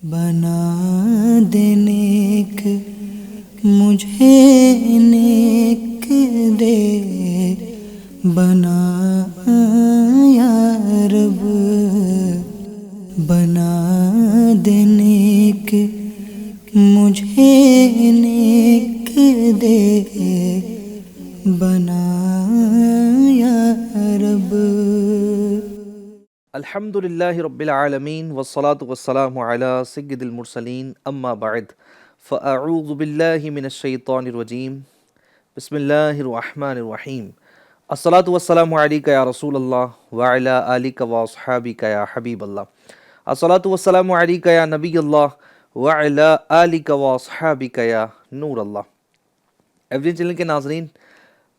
بنا دے نیک مجھے نیک دے، بنا یا رب، بنا دے نیک مجھے نیک دے، بنا یا رب۔ الحمد للہ رب العالمین والصلاة والسلام علی سید المرسلین، اما بعد فاعوذ باللہ من الشیطان الرجیم، بسم اللہ الرحمن الرحیم۔ الصلاة والسلام علیک یا رسول اللہ وعلی آلک واصحابک یا حبیب اللہ، الصلاة والسلام علیک یا نبی اللہ وعلی آلک واصحابک یا نور اللہ۔ ایوری چینل کے ناظرین،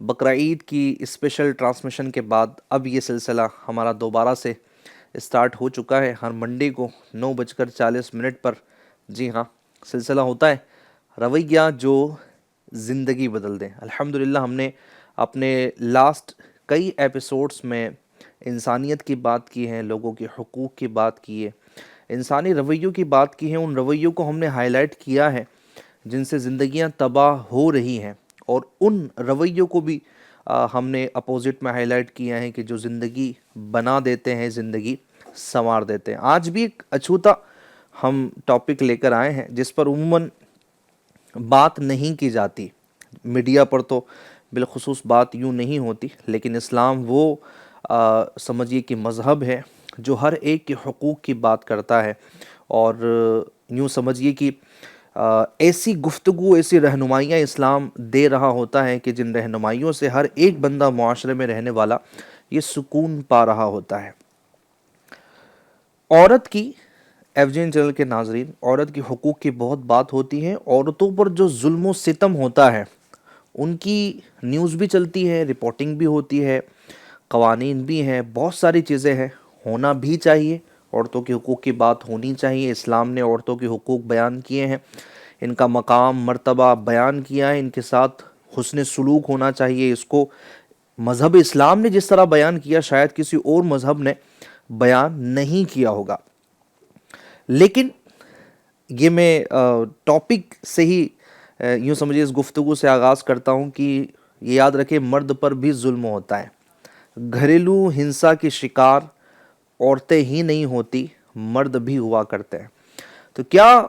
بقرہ عید کی اسپیشل ٹرانسمیشن کے بعد اب یہ سلسلہ ہمارا دوبارہ سے اسٹارٹ ہو چکا ہے۔ ہر منڈے کو 9:40 پر جی ہاں سلسلہ ہوتا ہے رویہ جو زندگی بدل دیں۔ الحمدللہ ہم نے اپنے لاسٹ کئی ایپیسوڈز میں انسانیت کی بات کی ہے، لوگوں کے حقوق کی بات کی ہے، انسانی رویوں کی بات کی ہے۔ ان رویوں کو ہم نے ہائی لائٹ کیا ہے جن سے زندگیاں تباہ ہو رہی ہیں، اور ان رویوں کو بھی ہم نے اپوزٹ میں ہائی لائٹ کیا ہے کہ جو زندگی بنا دیتے ہیں، زندگی سنوار دیتے ہیں۔ آج بھی ایک اچھوتا ہم ٹاپک لے کر آئے ہیں جس پر عموماً بات نہیں کی جاتی، میڈیا پر تو بالخصوص بات یوں نہیں ہوتی، لیکن اسلام وہ سمجھیے کہ مذہب ہے جو ہر ایک کے حقوق کی بات کرتا ہے، اور یوں سمجھیے کہ ایسی گفتگو، ایسی رہنمائیاں اسلام دے رہا ہوتا ہے کہ جن رہنمائیوں سے ہر ایک بندہ معاشرے میں رہنے والا یہ سکون پا رہا ہوتا ہے۔ عورت کی، ایوجین چینل کے ناظرین، عورت کی حقوق کی بہت بات ہوتی ہے۔ عورتوں پر جو ظلم و ستم ہوتا ہے ان کی نیوز بھی چلتی ہے، رپورٹنگ بھی ہوتی ہے، قوانین بھی ہیں، بہت ساری چیزیں ہیں، ہونا بھی چاہیے۔ عورتوں کے حقوق کی بات ہونی چاہیے۔ اسلام نے عورتوں کے حقوق بیان کیے ہیں، ان کا مقام مرتبہ بیان کیا ہے، ان کے ساتھ حسن سلوک ہونا چاہیے۔ اس کو مذہب اسلام نے جس طرح بیان کیا شاید کسی اور مذہب نے بیان نہیں کیا ہوگا۔ لیکن یہ میں ٹاپک سے ہی یوں سمجھے اس گفتگو سے آغاز کرتا ہوں کہ یہ یاد رکھے مرد پر بھی ظلم ہوتا ہے۔ گھریلو ہنسا کی شکار عورتیں ہی نہیں ہوتی، مرد بھی ہوا کرتے ہیں۔ تو کیا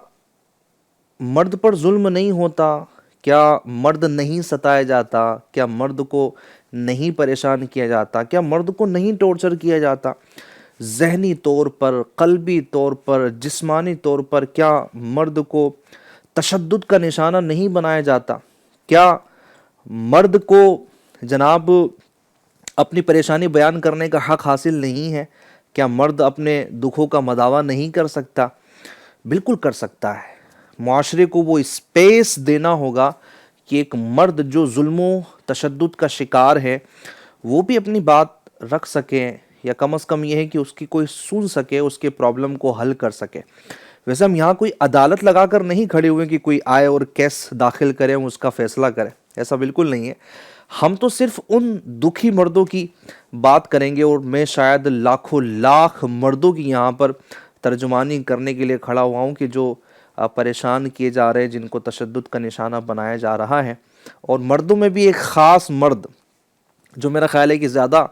مرد پر ظلم نہیں ہوتا؟ کیا مرد نہیں ستایا جاتا؟ کیا مرد کو نہیں پریشان کیا جاتا؟ کیا مرد کو نہیں ٹارچر کیا جاتا؟ ذہنی طور پر، قلبی طور پر، جسمانی طور پر کیا مرد کو تشدد کا نشانہ نہیں بنایا جاتا؟ کیا مرد کو جناب اپنی پریشانی بیان کرنے کا حق حاصل نہیں ہے؟ کیا مرد اپنے دکھوں کا مداوع نہیں کر سکتا؟ بالکل کر سکتا ہے۔ معاشرے کو وہ اسپیس دینا ہوگا کہ ایک مرد جو ظلم و تشدد کا شکار ہے وہ بھی اپنی بات رکھ سکے، یا کم از کم یہ ہے کہ اس کی کوئی سن سکے، اس کے پرابلم کو حل کر سکے۔ ویسے ہم یہاں کوئی عدالت لگا کر نہیں کھڑے ہوئے کہ کوئی آئے اور کیس داخل کرے، ہم اس کا فیصلہ کریں، ایسا بالکل نہیں ہے۔ ہم تو صرف ان دکھی مردوں کی بات کریں گے، اور میں شاید لاکھوں لاکھ مردوں کی یہاں پر ترجمانی کرنے کے لیے کھڑا ہوا ہوں کہ جو پریشان کیے جا رہے ہیں، جن کو تشدد کا نشانہ بنایا جا رہا ہے۔ اور مردوں میں بھی ایک خاص مرد جو میرا خیال ہے کہ زیادہ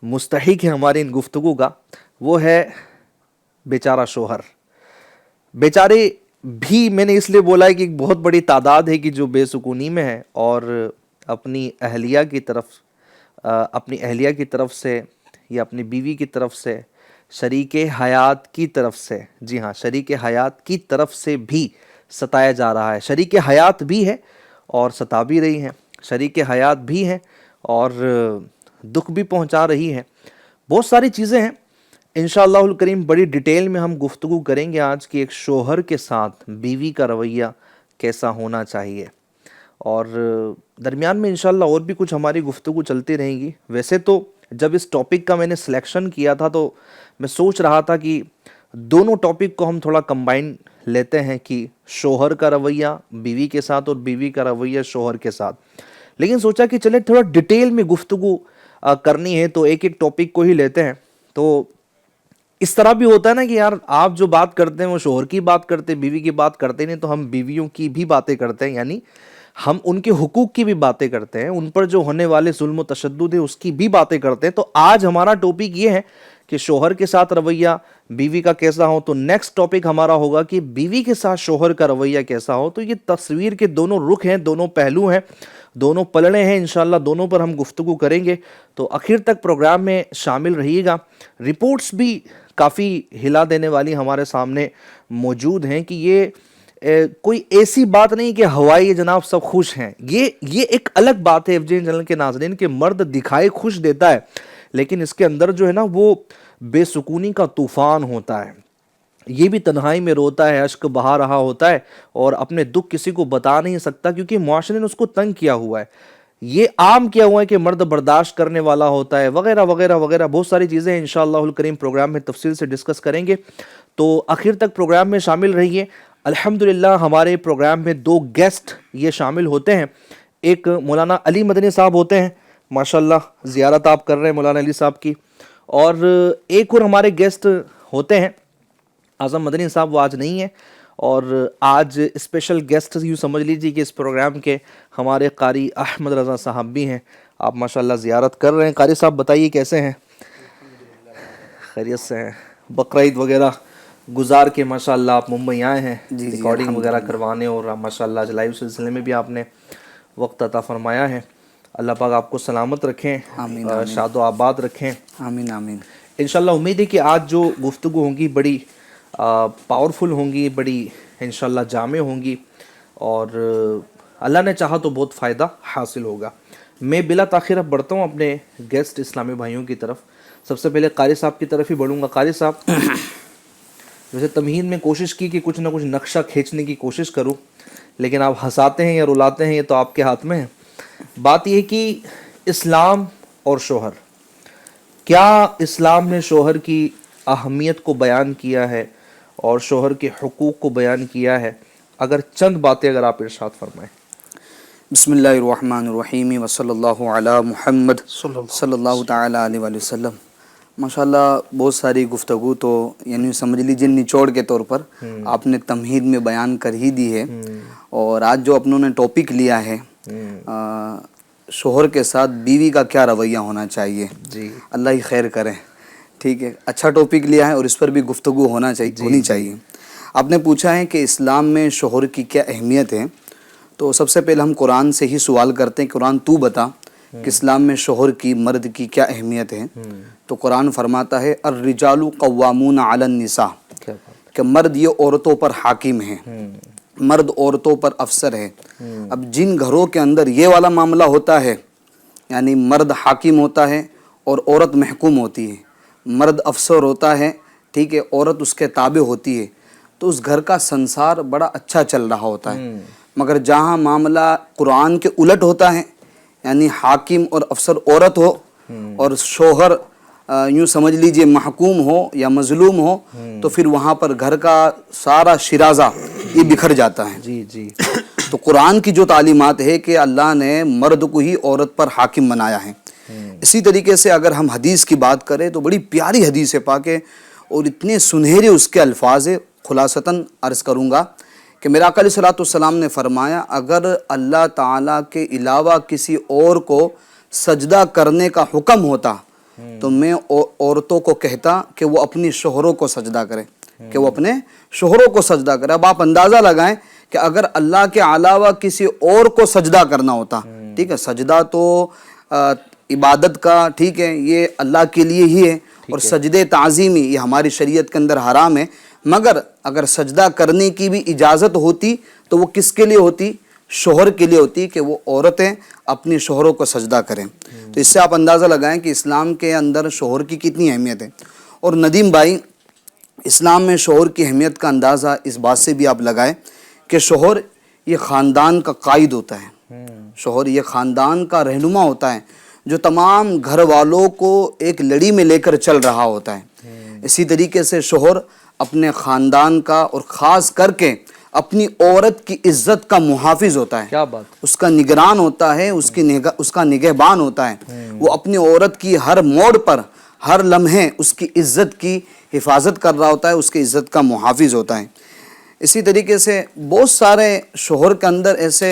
مستحق ہے ہماری ان گفتگو کا، وہ ہے بیچارہ شوہر۔ بیچارے بھی میں نے اس لیے بولا ہے کہ ایک بہت بڑی تعداد ہے کہ جو بے سکونی میں ہے، اور اپنی اہلیہ کی طرف سے یا اپنی بیوی کی طرف سے، شریک حیات کی طرف سے، جی ہاں شریک حیات کی طرف سے بھی ستایا جا رہا ہے۔ شریک حیات بھی ہے اور ستا بھی رہی ہیں، شریک حیات بھی ہیں اور دکھ بھی پہنچا رہی ہے۔ بہت ساری چیزیں ہیں، انشاءاللہ الکریم بڑی ڈیٹیل میں ہم گفتگو کریں گے آج کی ایک شوہر کے ساتھ بیوی کا رویہ کیسا ہونا چاہیے، اور درمیان میں انشاءاللہ اور بھی کچھ ہماری گفتگو چلتی رہیں گی۔ ویسے تو جب اس ٹاپک کا میں نے سلیکشن کیا تھا تو میں سوچ رہا تھا کہ دونوں ٹاپک کو ہم تھوڑا کمبائن لیتے ہیں، کہ شوہر کا رویہ بیوی کے ساتھ اور بیوی کا رویہ شوہر کے ساتھ، لیکن سوچا کہ چلے تھوڑا ڈیٹیل میں گفتگو کرنی ہے تو ایک ایک ٹاپک کو ہی لیتے ہیں۔ تو اس طرح بھی ہوتا ہے نا کہ یار آپ جو بات کرتے ہیں وہ شوہر کی بات کرتے ہیں, بیوی کی بات کرتے نہیں, تو ہم بیویوں کی بھی باتیں کرتے ہیں, یعنی ہم ان کے حقوق کی بھی باتیں کرتے ہیں, ان پر جو ہونے والے ظلم و تشدد ہے اس کی بھی باتیں کرتے ہیں. تو آج ہمارا ٹاپک یہ ہے کہ شوہر کے ساتھ رویہ بیوی کا کیسا ہو. تو نیکسٹ ٹاپک ہمارا ہوگا کہ بیوی کے ساتھ شوہر کا رویہ کیسا ہو. تو یہ تصویر کے دونوں رخ ہیں, دونوں پہلو ہیں, دونوں پلڑے ہیں, انشاءاللہ دونوں پر ہم گفتگو کریں گے. تو آخر تک پروگرام میں شامل رہیے گا. رپورٹس بھی کافی ہلا دینے والی ہمارے سامنے موجود ہیں کہ یہ کوئی ایسی بات نہیں کہ ہوائی جناب سب خوش ہیں. یہ ایک الگ بات ہے FJN چینل کے ناظرین کہ مرد دکھائے خوش دیتا ہے, لیکن اس کے اندر جو ہے نا وہ بے سکونی کا طوفان ہوتا ہے. یہ بھی تنہائی میں روتا ہے, اشک بہا رہا ہوتا ہے اور اپنے دکھ کسی کو بتا نہیں سکتا کیونکہ معاشرے نے اس کو تنگ کیا ہوا ہے. یہ عام کیا ہوا ہے کہ مرد برداشت کرنے والا ہوتا ہے وغیرہ وغیرہ وغیرہ, بہت ساری چیزیں انشاءاللہ الکریم پروگرام میں تفصیل سے ڈسکس کریں گے. تو آخر تک پروگرام میں شامل رہیے. الحمدللہ ہمارے پروگرام میں 2 گیسٹ یہ شامل ہوتے ہیں. ایک مولانا علی مدنی صاحب ہوتے ہیں, ماشاءاللہ زیارت آپ کر رہے ہیں مولانا علی صاحب کی, اور ایک اور ہمارے گیسٹ ہوتے ہیں اعظم مدنی صاحب, وہ آج نہیں ہیں. اور آج اسپیشل گیسٹ یوں سمجھ لیجیے کہ اس پروگرام کے ہمارے قاری احمد رضا صاحب بھی ہیں. آپ ماشاءاللہ زیارت کر رہے ہیں. قاری صاحب بتائیے کیسے ہیں؟ خیریت سے ہیں؟ بقرعید وغیرہ گزار کے ماشاءاللہ آپ ممبئی آئے ہیں ریکارڈنگ وغیرہ کروانے, اور ماشاءاللہ آج لائیو سلسلے میں بھی آپ نے وقت عطا فرمایا ہے. اللہ پاک آپ کو سلامت رکھیں, شاد و آباد رکھیں. آمین آمین. انشاءاللہ امید ہے کہ آج جو گفتگو ہوں گی بڑی پاورفل ہوں گی, بڑی انشاءاللہ جامع ہوں گی, اور اللہ نے چاہا تو بہت فائدہ حاصل ہوگا. میں بلا تاخیر اب بڑھتا ہوں اپنے گیسٹ اسلامی بھائیوں کی طرف. سب سے پہلے قاری صاحب کی طرف ہی بڑھوں گا. قاری صاحب, ویسے تمہید میں کوشش کی کہ کچھ نہ کچھ نقشہ کھینچنے کی کوشش کروں, لیکن آپ ہنساتے ہیں یا رلاتے ہیں یہ تو آپ کے ہاتھ میں ہے. بات یہ کہ اسلام اور شوہر, کیا اسلام نے شوہر کی اہمیت کو بیان کیا ہے اور شوہر کے حقوق کو بیان کیا ہے؟ اگر چند باتیں اگر آپ ارشاد فرمائیں. بسم اللہ الرحمن الرحیم وصلی اللہ علی محمد صلی اللہ تعالی علیہ وآلہ وسلم. ماشاءاللہ بہت ساری گفتگو تو یعنی سمجھ لیجیے نچوڑ کے طور پر آپ نے تمہید میں بیان کر ہی دی ہے. اور آج جو اپنوں نے ٹاپک لیا ہے شوہر کے ساتھ بیوی کا کیا رویہ ہونا چاہیے, جی اللہ ہی خیر کرے. ٹھیک ہے, اچھا ٹاپک لیا ہے اور اس پر بھی گفتگو ہونی چاہیے. آپ نے پوچھا ہے کہ اسلام میں شوہر کی کیا اہمیت ہے, تو سب سے پہلے ہم قرآن سے ہی سوال کرتے ہیں, قرآن تو بتا کہ اسلام میں شوہر کی مرد کی کیا اہمیت ہے. تو قرآن فرماتا ہے الرجال قوامون علی النساء, کہ مرد یہ عورتوں پر حاکم ہیں, مرد عورتوں پر افسر ہے. اب جن گھروں کے اندر یہ والا معاملہ ہوتا ہے, یعنی مرد حاکم ہوتا ہے اور عورت محکوم ہوتی ہے, مرد افسر ہوتا ہے, ٹھیک ہے, عورت اس کے تابع ہوتی ہے, تو اس گھر کا سنسار بڑا اچھا چل رہا ہوتا ہے. مگر جہاں معاملہ قرآن کے الٹ ہوتا ہے, یعنی حاکم اور افسر عورت ہو اور شوہر یوں سمجھ لیجئے محکوم ہو یا مظلوم ہو, تو پھر وہاں پر گھر کا سارا شرازہ یہ بکھر جاتا ہے. جی جی. تو قرآن کی جو تعلیمات ہے کہ اللہ نے مرد کو ہی عورت پر حاکم بنایا ہے. اسی طریقے سے اگر ہم حدیث کی بات کریں تو بڑی پیاری حدیث ہے پاک ہے, اور اتنے سنہرے اس کے الفاظ ہے. خلاصتاً عرض کروں گا کہ میرا آقا علیہ السلام نے فرمایا, اگر اللہ تعالیٰ کے علاوہ کسی اور کو سجدہ کرنے کا حکم ہوتا تو میں عورتوں کو کہتا کہ وہ اپنی شوہروں کو سجدہ کرے, کہ وہ اپنے شوہروں کو سجدہ کرے. اب آپ اندازہ لگائیں کہ اگر اللہ کے علاوہ کسی اور کو سجدہ کرنا ہوتا, ٹھیک ہے, سجدہ تو عبادت کا, ٹھیک ہے, یہ اللہ کے لیے ہی ہے, اور سجدے تعظیمی یہ ہماری شریعت کے اندر حرام ہے, مگر اگر سجدہ کرنے کی بھی اجازت ہوتی تو وہ کس کے لیے ہوتی؟ شوہر کے لیے ہوتی, کہ وہ عورتیں اپنی شوہروں کو سجدہ کریں. تو اس سے آپ اندازہ لگائیں کہ اسلام کے اندر شوہر کی کتنی اہمیت ہے. اور ندیم بھائی, اسلام میں شوہر کی اہمیت کا اندازہ اس بات سے بھی آپ لگائیں کہ شوہر یہ خاندان کا قائد ہوتا ہے, شوہر یہ خاندان کا رہنما ہوتا ہے جو تمام گھر والوں کو ایک لڑی میں لے کر چل رہا ہوتا ہے. اسی طریقے سے شوہر اپنے خاندان کا اور خاص کر کے اپنی عورت کی عزت کا محافظ ہوتا ہے. کیا بات, اس کا نگران ہوتا ہے, اس کا نگہبان ہوتا ہے. وہ اپنی عورت کی ہر موڑ پر, ہر لمحے اس کی عزت کی حفاظت کر رہا ہوتا ہے، اس کی عزت کا محافظ ہوتا ہے۔ اسی طریقے سے بہت سارے شوہر کے اندر ایسے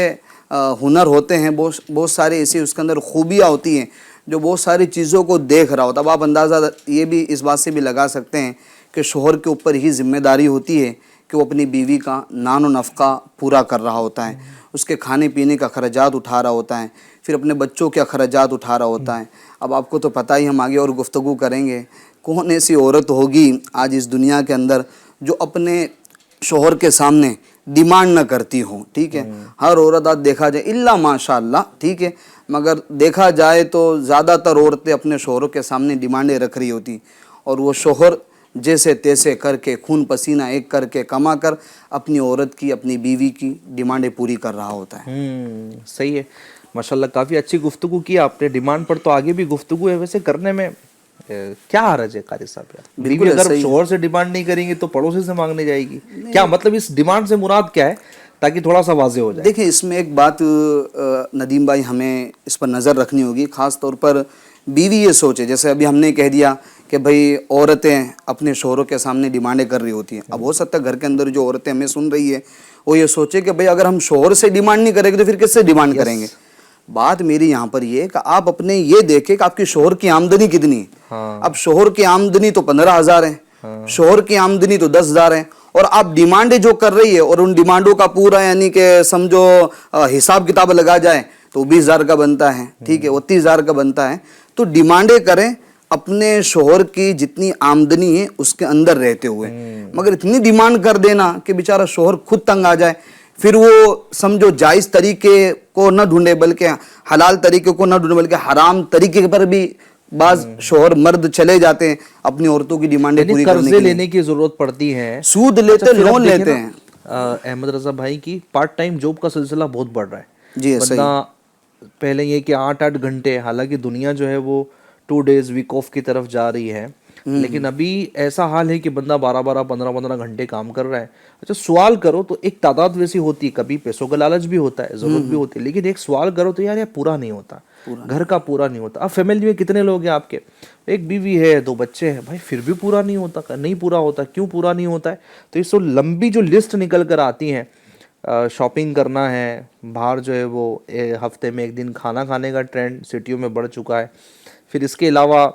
ہنر ہوتے ہیں، بہت ساری ایسی اس کے اندر خوبیاں ہوتی ہیں جو بہت ساری چیزوں کو دیکھ رہا ہوتا ہے۔ اب آپ اندازہ یہ بھی اس بات سے بھی لگا سکتے ہیں کہ شوہر کے اوپر ہی ذمہ داری ہوتی ہے کہ وہ اپنی بیوی کا نان و نفقہ پورا کر رہا ہوتا ہے، اس کے کھانے پینے کا اخراجات اٹھا رہا ہوتا ہے، پھر اپنے بچوں کے اخراجات اٹھا رہا ہوتا ہے۔ اب آپ کو تو پتہ ہی، ہم آگے اور گفتگو کریں گے، کون ایسی عورت ہوگی آج اس دنیا کے اندر جو اپنے شوہر کے سامنے ڈیمانڈ نہ کرتی ہوں، ٹھیک ہے۔ ہر عورت آج دیکھا جائے الا ماشاء اللہ، ٹھیک ہے، مگر دیکھا جائے تو زیادہ تر عورتیں اپنے شوہروں کے سامنے ڈیمانڈیں رکھ رہی ہوتی، اور وہ شوہر جیسے تیسے کر کے خون پسینہ ایک کر کے کما کر اپنی عورت کی، اپنی بیوی کی ڈیمانڈیں پوری کر رہا ہوتا ہے۔ صحیح ہے، ماشاءاللہ کافی اچھی گفتگو کی آپ نے۔ ڈیمانڈ پر تو آگے بھی گفتگو ہے، ویسے کرنے میں کیا حرج ہے قاری صاحب یار؟ بیوی اگر شوہر سے ڈیمانڈ نہیں کریں گی تو پڑوسی سے مانگنے جائے گی، کیا مطلب اس ڈیمانڈ سے مراد کیا ہے، تاکہ تھوڑا سا واضح ہو جائے؟ دیکھیں اس میں ایک بات ندیم بھائی ہمیں اس پر نظر رکھنی ہوگی، خاص طور پر بیوی یہ سوچے، جیسے ابھی ہم نے کہہ دیا کہ بھئی عورتیں اپنے شوہروں کے سامنے ڈیمانڈیں کر رہی ہوتی ہیں۔ اب ہو سکتا ہے گھر کے اندر جو عورتیں ہمیں سن رہی ہے وہ یہ سوچے کہ بھئی اگر ہم شوہر سے ڈیمانڈ نہیں کریں گے تو پھر کس سے ڈیمانڈ کریں گے؟ بات میری یہاں پر یہ ہے کہ آپ اپنے یہ دیکھیں کہ آپ کی شوہر کی آمدنی کتنی ہے۔ اب شوہر کی آمدنی تو 15,000 ہے، شوہر کی آمدنی تو 10,000 ہے، اور آپ ڈیمانڈیں جو کر رہی ہے اور ان ڈیمانڈوں کا پورا یعنی کہ سمجھو حساب کتاب لگا جائے تو 20,000 کا بنتا ہے، ٹھیک ہے، 29,000 کا بنتا ہے۔ تو ڈیمانڈیں کریں اپنے شوہر کی جتنی آمدنی ہے اس کے اندر رہتے ہوئے، مگر اتنی ڈیمانڈ کر دینا کہ بیچارہ شوہر خود تنگ آ جائے، پھر وہ سمجھو جائز طریقے کو نہ ڈھونڈے بلکہ حلال طریقے کو نہ ڈھونڈے بلکہ حرام طریقے پر بھی بعض شوہر مرد چلے جاتے ہیں اپنی عورتوں کی ڈیمانڈیں پوری کرنے کے لیے۔ قرضے لینے کی ضرورت پڑتی ہے، سود لیتے، لون لیتے ہیں۔ احمد رضا بھائی کی پارٹ ٹائم جاب کا سلسلہ بہت بڑھ رہا ہے۔ جی بندہ پہلے یہ کہ 8 گھنٹے، حالانکہ دنیا جو ہے وہ 2 days ویک آف کی طرف جا رہی ہے، لیکن ابھی ایسا حال ہے کہ بندہ 12 15 گھنٹے کام کر رہا ہے۔ اچھا سوال کرو تو ایک تعداد ویسی ہوتی ہے، کبھی پیسوں کا لالچ بھی ہوتا ہے، ضرورت بھی ہوتی ہے، لیکن ایک سوال کرو تو یار یہ پورا نہیں ہوتا، گھر کا پورا نہیں ہوتا۔ اب فیملی میں کتنے لوگ ہیں آپ کے؟ ایک بیوی ہے، 2 بچے ہیں، بھائی پھر بھی پورا نہیں ہوتا، نہیں پورا ہوتا، کیوں پورا نہیں ہوتا ہے؟ تو اس کو لمبی جو لسٹ نکل کر آتی ہیں، شاپنگ کرنا ہے، باہر جو ہے وہ ہفتے میں 1 دن کھانا کھانے کا ٹرینڈ سٹیوں میں بڑھ چکا ہے، پھر اس کے علاوہ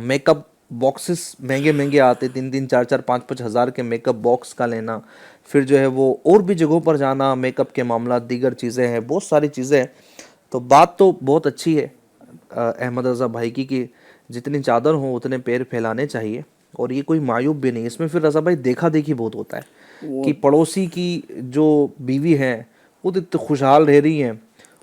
میک اپ باکسز مہنگے آتے، 3 4 5 ہزار کے میک اپ باکس کا لینا، پھر جو ہے وہ اور بھی جگہوں پر جانا، میک اپ کے معاملات، دیگر چیزیں ہیں، بہت ساری چیزیں ہیں۔ تو بات تو بہت اچھی ہے احمد رضا بھائی کی کہ جتنی چادر ہوں اتنے پیر پھیلانے چاہیے، اور یہ کوئی معیوب بھی نہیں۔ اس میں پھر رضا بھائی دیکھا دیکھی بہت ہوتا ہے کہ پڑوسی کی جو بیوی ہیں وہ تو اتنے خوشحال رہ رہی ہیں،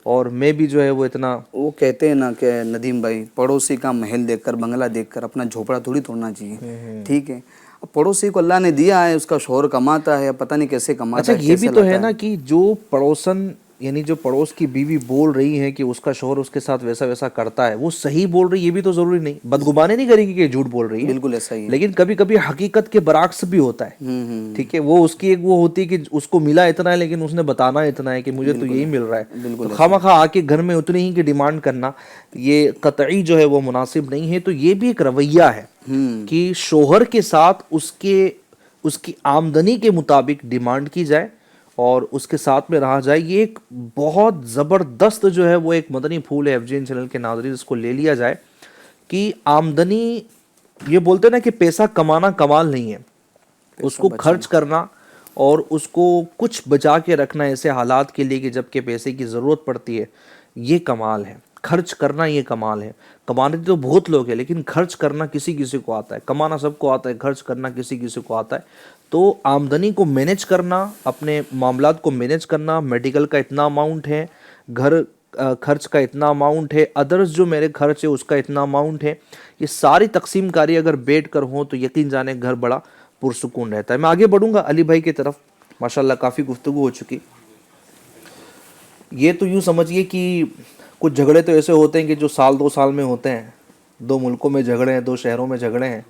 اور میں بھی جو ہے وہ اتنا، وہ کہتے ہیں نا کہ ندیم بھائی پڑوسی کا محل دیکھ کر، بنگلہ دیکھ کر اپنا جھوپڑا تھوڑی توڑنا چاہیے، ٹھیک ہے۔ اب پڑوسی کو اللہ نے دیا ہے، اس کا شوہر کماتا ہے، پتہ نہیں کیسے کماتا ہے۔ اچھا یہ بھی تو ہے نا کہ جو پڑوسن یعنی جو پڑوس کی بیوی بول رہی ہے کہ اس کا شوہر اس کے ساتھ ویسا کرتا ہے، وہ صحیح بول رہی ہے، یہ بھی تو ضروری نہیں، بدگمانی نہیں کرے گی کہ جھوٹ بول رہی ہے، بالکل ایسا ہی ہے۔ لیکن کبھی کبھی حقیقت کے برعکس بھی ہوتا ہے، ٹھیک ہے، وہ اس کی ایک وہ ہوتی ہے کہ اس کو ملا اتنا ہے لیکن اس نے بتانا اتنا ہے کہ مجھے تو یہی مل رہا ہے، تو خواہ آ کے گھر میں اتنی ہی کی ڈیمانڈ کرنا یہ قطعی جو ہے وہ مناسب نہیں ہے۔ تو یہ بھی ایک رویہ ہے کہ شوہر کے ساتھ اس کی آمدنی کے مطابق ڈیمانڈ کی جائے اور اس کے ساتھ میں رہا جائے۔ یہ ایک بہت زبردست جو ہے وہ ایک مدنی پھول ہے FGN چینل کے ناظرین، اس کو لے لیا جائے کہ آمدنی، یہ بولتے نا کہ پیسہ کمانا کمال نہیں ہے، اس کو خرچ کرنا اور اس کو کچھ بچا کے رکھنا ایسے حالات کے لیے کہ جب کہ پیسے کی ضرورت پڑتی ہے، یہ کمال ہے۔ خرچ کرنا یہ کمال ہے۔ کمانے تو بہت لوگ ہیں لیکن خرچ کرنا کسی کو آتا ہے، کمانا سب کو آتا ہے، خرچ کرنا کسی کو آتا ہے۔ تو آمدنی کو مینیج کرنا، اپنے معاملات کو مینیج کرنا، میڈیکل کا اتنا اماؤنٹ ہے، گھر خرچ کا اتنا اماؤنٹ ہے، ادرس جو میرے خرچ ہے اس کا اتنا اماؤنٹ ہے، یہ ساری تقسیم کاری اگر بیٹھ کر ہوں تو یقین جانے گھر بڑا پرسکون رہتا ہے۔ میں آگے بڑھوں گا علی بھائی کی طرف، ماشاءاللہ کافی گفتگو ہو چکی۔ یہ تو یوں سمجھیے کہ کچھ جھگڑے تو ایسے ہوتے ہیں کہ جو 2 سال میں ہوتے ہیں، 2 ملکوں میں جھگڑے ہیں، 2 شہروں میں جھگڑے ہیں،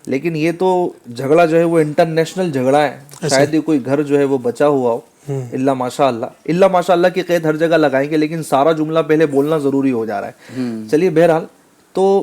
لیکن یہ تو جھگڑا جو ہے وہ انٹرنیشنل جھگڑا ہے، شاید ہی کوئی گھر جو ہے وہ بچا ہوا ہو، اللہ ماشاء اللہ کی قید ہر جگہ لگائیں گے، لیکن سارا جملہ پہلے بولنا ضروری ہو جا رہا ہے۔ چلیے بہرحال، تو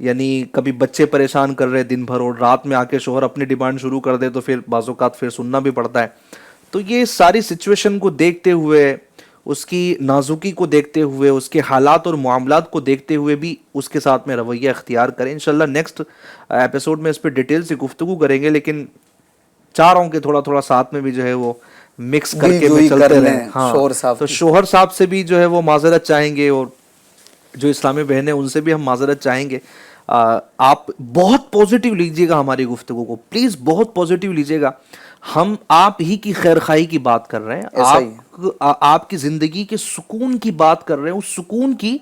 یعنی کبھی بچے پریشان کر رہے دن بھر اور رات میں آ کے شوہر اپنی ڈیمانڈ شروع کر دے تو پھر بعض اوقات پھر سننا بھی پڑتا ہے. تو یہ ساری سچویشن کو دیکھتے ہوئے, اس کی نازکی کو دیکھتے ہوئے, اس کے حالات اور معاملات کو دیکھتے ہوئے بھی اس کے ساتھ میں رویہ اختیار کریں. انشاءاللہ نیکسٹ ایپیسوڈ میں اس پہ ڈیٹیل سے گفتگو کریں گے, لیکن چاروں کے تھوڑا تھوڑا ساتھ میں بھی جو ہے وہ مکس کر کے بھی چلتے رہیں. ہاں, تو شوہر صاحب سے بھی جو ہے وہ معذرت چاہیں گے, اور جو اسلامی بہنیں ان سے بھی ہم معذرت چاہیں گے. آپ بہت پازیٹیو لیجیے گا ہماری گفتگو کو, پلیز بہت پازیٹیو لیجیے گا. ہم آپ ہی کی خیر خواہی کی بات کر رہے ہیں, آپ کی زندگی کے سکون کی بات کر رہے ہیں, اس سکون کی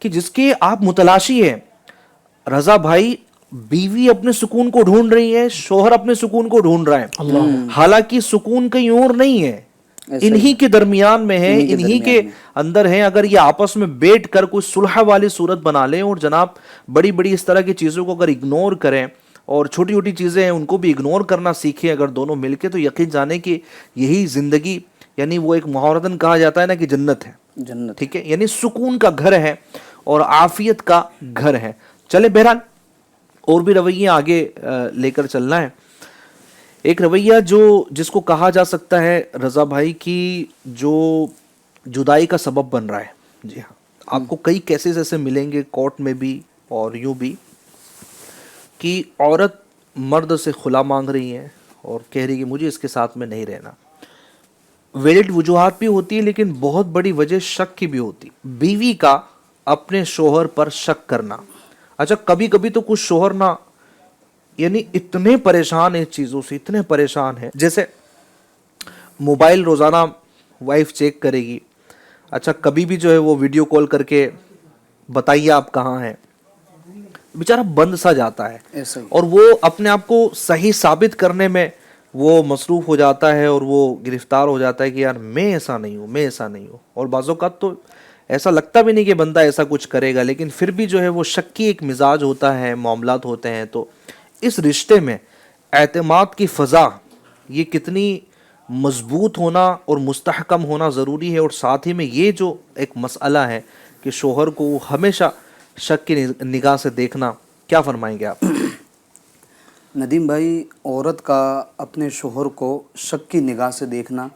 کہ جس کے آپ متلاشی ہیں. رضا بھائی, بیوی اپنے سکون کو ڈھونڈ رہی ہے, شوہر اپنے سکون کو ڈھونڈ رہا ہے. حالانکہ سکون کہیں اور نہیں ہے, انہی کے درمیان میں ہے, انہی کے اندر ہے. اگر یہ آپس میں بیٹھ کر کوئی صلح والی صورت بنا لیں اور جناب بڑی بڑی اس طرح کی چیزوں کو اگر اگنور کریں اور چھوٹی چھوٹی چیزیں ہیں ان کو بھی اگنور کرنا سیکھیں اگر دونوں مل کے, تو یقین جانے کہ یہی زندگی, یعنی وہ ایک محاورتاً کہا جاتا ہے نا کہ جنت ہے. جنت, ٹھیک ہے, یعنی سکون کا گھر ہے اور عافیت کا گھر ہے. چلے بہرحال اور بھی رویے آگے لے کر چلنا ہے. ایک رویہ جس کو کہا جا سکتا ہے رضا بھائی کی جو جدائی کا سبب بن رہا ہے. جی ہاں, آپ کو کئی کیسز ایسے ملیں گے کورٹ میں بھی اور یوں بھی کہ عورت مرد سے خلا مانگ رہی ہے اور کہہ رہی ہے کہ مجھے اس کے ساتھ میں نہیں رہنا. ویلڈ وجوہات بھی ہوتی ہے, لیکن بہت بڑی وجہ شک کی بھی ہوتی. بیوی کا اپنے شوہر پر شک کرنا. اچھا, کبھی کبھی تو کچھ شوہر نا یعنی اتنے پریشان ہیں چیزوں سے, اتنے پریشان ہیں, جیسے موبائل روزانہ وائف چیک کرے گی. اچھا, کبھی بھی جو ہے وہ ویڈیو کال کر کے بتائیے آپ کہاں ہیں, بیچارہ بند سا جاتا ہے اور وہ اپنے آپ کو صحیح ثابت کرنے میں وہ مصروف ہو جاتا ہے اور وہ گرفتار ہو جاتا ہے کہ یار میں ایسا نہیں ہوں, میں ایسا نہیں ہوں. اور بعض اوقات تو ایسا لگتا بھی نہیں کہ بندہ ایسا کچھ کرے گا, لیکن پھر بھی جو ہے وہ شکی ایک مزاج ہوتا ہے, معاملات ہوتے ہیں. تو اس رشتے میں اعتماد کی فضا یہ کتنی مضبوط ہونا اور مستحکم ہونا ضروری ہے, اور ساتھ ہی میں یہ جو ایک مسئلہ ہے کہ شوہر کو ہمیشہ شک کی نگاہ سے دیکھنا, کیا فرمائیں گے آپ؟ ندیم بھائی, عورت کا اپنے شوہر کو شک کی نگاہ سے دیکھنا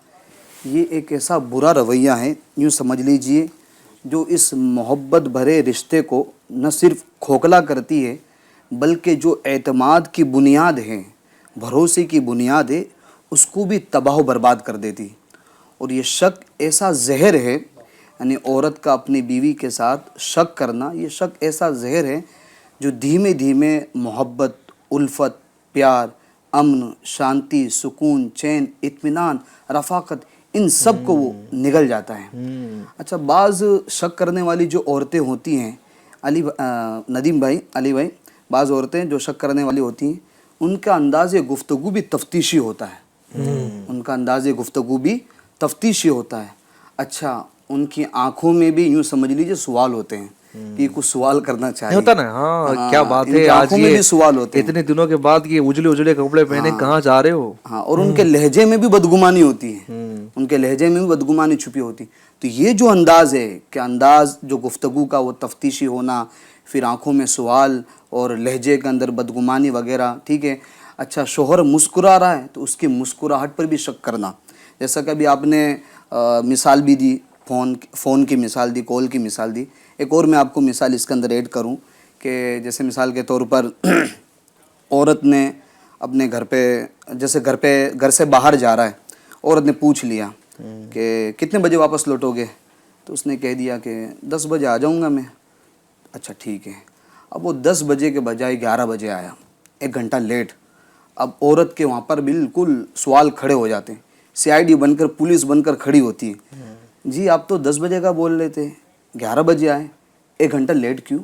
یہ ایک ایسا برا رویہ ہے, یوں سمجھ لیجئے, جو اس محبت بھرے رشتے کو نہ صرف کھوکھلا کرتی ہے بلکہ جو اعتماد کی بنیاد ہے, بھروسے کی بنیاد ہے, اس کو بھی تباہ و برباد کر دیتی. اور یہ شک ایسا زہر ہے, یعنی عورت کا اپنی بیوی کے ساتھ شک کرنا, یہ شک ایسا زہر ہے جو دھیمے دھیمے محبت, الفت, پیار, امن, شانتی, سکون, چین, اطمینان, رفاقت, ان سب کو وہ نگل جاتا ہے. اچھا, بعض شک کرنے والی جو عورتیں ہوتی ہیں ندیم بھائی, علی بھائی, بعض عورتیں جو شک کرنے والی ہوتی ہیں ان کا انداز گفتگو بھی تفتیشی ہوتا ہے. ان کا انداز گفتگو بھی تفتیشی ہوتا ہے. اچھا, ان کی آنکھوں میں بھی یوں سمجھ لیجیے سوال ہوتے ہیں کہ کچھ سوال کرنا چاہیے ہوتا نا. ہاں, کیا بات ہے, آج یہ سوال ہوتے ہیں اتنے دنوں کے بعد یہ اجلے اجلے کپڑے پہنے کہاں جا رہے ہو. ہاں, اور ان کے لہجے میں بھی بدگمانی ہوتی ہے, ان کے لہجے میں بھی بدگمانی چھپی ہوتی. تو یہ جو انداز ہے کہ انداز جو گفتگو کا وہ تفتیشی ہونا, پھر آنکھوں میں سوال اور لہجے کے اندر بدگمانی وغیرہ, ٹھیک ہے. اچھا, شوہر مسکرا رہا ہے تو اس کی مسکراہٹ پر بھی شک کرنا, جیسا کہ ابھی آپ نے مثال بھی دی, فون کی مثال دی, کال کی مثال دی. ایک اور میں آپ کو مثال اس کے اندر ایڈ کروں کہ جیسے مثال کے طور پر عورت نے اپنے گھر سے باہر جا رہا ہے, عورت نے پوچھ لیا کہ کتنے بجے واپس لوٹو گے, تو اس نے کہہ دیا کہ 10 بجے آ جاؤں گا میں. اچھا ٹھیک ہے. اب وہ 10 بجے کے بجائے 11 بجے آیا, 1 گھنٹہ لیٹ. اب عورت کے وہاں پر بالکل سوال کھڑے ہو جاتے ہیں, CID بن کر, پولیس بن کر کھڑی ہوتی ہے. جی آپ تو 10 بجے کا بول رہے تھے, 11 بجے آئے, 1 گھنٹہ لیٹ کیوں؟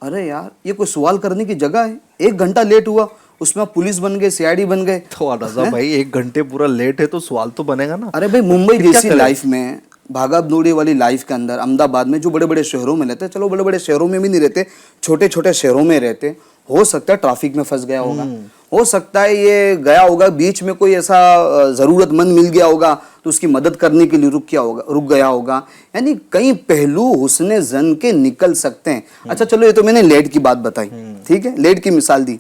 ارے یار, یہ کوئی سوال کرنے کی جگہ ہے؟ 1 گھنٹہ لیٹ ہوا, اس میں پولیس بن گئے, CID بن گئے. تو رضا بھائی 1 گھنٹے پورا لیٹ ہے تو سوال تو بنے گا نا. ارے بھائی, ممبئی جیسی لائف میں, بھاگا دوڑی والی لائف کے اندر, احمد آباد میں جو بڑے بڑے شہروں میں رہتے, چلو بڑے بڑے شہروں میں بھی نہیں رہتے, چھوٹے چھوٹے شہروں میں رہتے, ہو سکتا ہے ٹرافک میں پھنس گیا ہوگا, ہو سکتا ہے یہ گیا ہوگا بیچ میں کوئی ایسا ضرورت مند مل گیا ہوگا, تو اس کی مدد کرنے کے لیے رک گیا ہوگا. یعنی کئی پہلو حسن زن کے نکل سکتے ہیں. اچھا چلو یہ تو میں نے لیٹ کی بات بتائی, ٹھیک ہے, لیٹ کی مثال دی.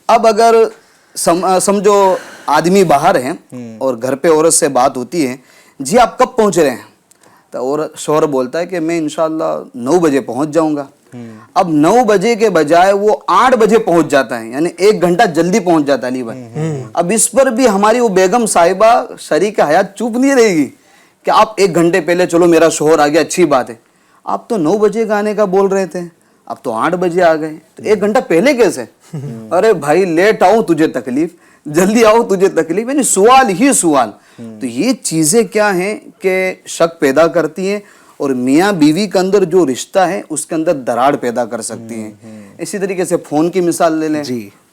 اب اگر سمجھو آدمی باہر ہیں اور گھر پہ عورت سے بات ہوتی ہے, جی آپ کب پہنچ رہے ہیں, تو شوہر بولتا ہے کہ میں انشاءاللہ 9 بجے پہنچ جاؤں گا. اب 9 بجے کے بجائے وہ 8 بجے پہنچ جاتا ہے, یعنی 1 گھنٹہ جلدی پہنچ جاتا ہے علی بھائی. اب اس پر بھی ہماری وہ بیگم صاحبہ شریک حیات چپ نہیں رہے گی کہ آپ 1 گھنٹے پہلے, چلو میرا شوہر آ گیا اچھی بات ہے, آپ تو 9 بجے کا آنے کا بول رہے تھے, اب تو 8 بجے آ گئے, تو 1 گھنٹہ پہلے کیسے؟ ارے بھائی لیٹ آؤ تجھے تکلیف, جلدی آؤ تجھے تکلیف, یعنی سوال ہی سوال. تو یہ چیزیں کیا ہیں کہ شک پیدا کرتی ہیں, اور میاں بیوی کے اندر جو رشتہ ہے اس کے اندر دراڑ پیدا کر سکتی ہیں. اسی طریقے سے فون کی مثال لے لیں,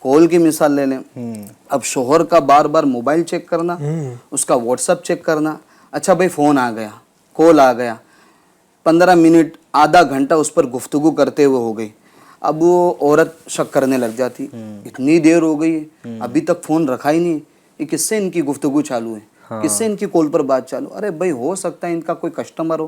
کال کی مثال لے لیں. اب شوہر کا بار بار موبائل چیک کرنا, اس کا واٹس ایپ چیک کرنا, اچھا بھائی فون آ گیا, کال آ گیا, 15 منٹ آدھا گھنٹہ اس پر گفتگو کرتے ہوئے ہو گئی. اب وہ عورت شک کرنے لگ جاتی, اتنی دیر ہو گئی ہے ابھی تک فون رکھا ہی نہیں, یہ کس سے ان کی گفتگو چالو ہے, کس سے ان کی کال پر بات چالو. ارے بھائی ہو سکتا ہے ان کا کوئی کسٹمر ہو,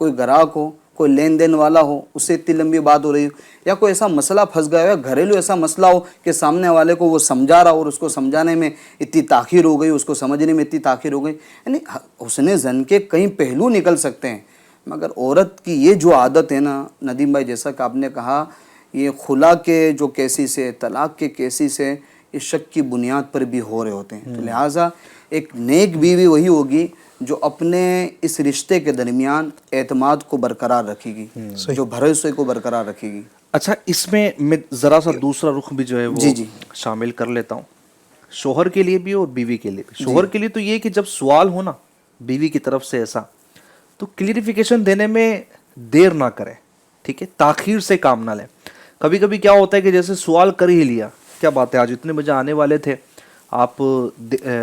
کوئی گراہک ہو, کوئی لین دین والا ہو, اس سے اتنی لمبی بات ہو رہی ہو, یا کوئی ایسا مسئلہ پھنس گیا ہو, گھریلو ایسا مسئلہ ہو کہ سامنے والے کو وہ سمجھا رہا اور اس کو سمجھانے میں اتنی تاخیر ہو گئی, اس کو سمجھنے میں اتنی تاخیر ہو گئی. یعنی حسن زن کے کئی پہلو نکل سکتے ہیں. مگر عورت کی یہ جو عادت ہے نا ندیم بھائی, جیسا کہ آپ نے کہا, یہ خلا کے جو کیسز ہے, طلاق کے کیسز ہے, یہ شک کی بنیاد پر بھی ہو رہے ہوتے ہیں. تو لہٰذا ایک نیک بیوی وہی ہوگی جو اپنے اس رشتے کے درمیان اعتماد کو برقرار رکھے گی, جو بھروسے کو برقرار رکھے گی. اچھا اس میں ذرا سا دوسرا رخ بھی جو ہے وہ شامل کر لیتا ہوں, شوہر کے لیے بھی اور بیوی کے لیے بھی. شوہر کے لیے تو یہ کہ جب سوال ہو نا بیوی کی طرف سے ایسا, تو کلیئرفیکیشن دینے میں دیر نہ کرے, ٹھیک ہے, تاخیر سے کام نہ لیں. کبھی کبھی کیا ہوتا ہے کہ جیسے سوال کر ہی لیا, کیا بات ہے آج اتنے بجے آنے والے تھے, آپ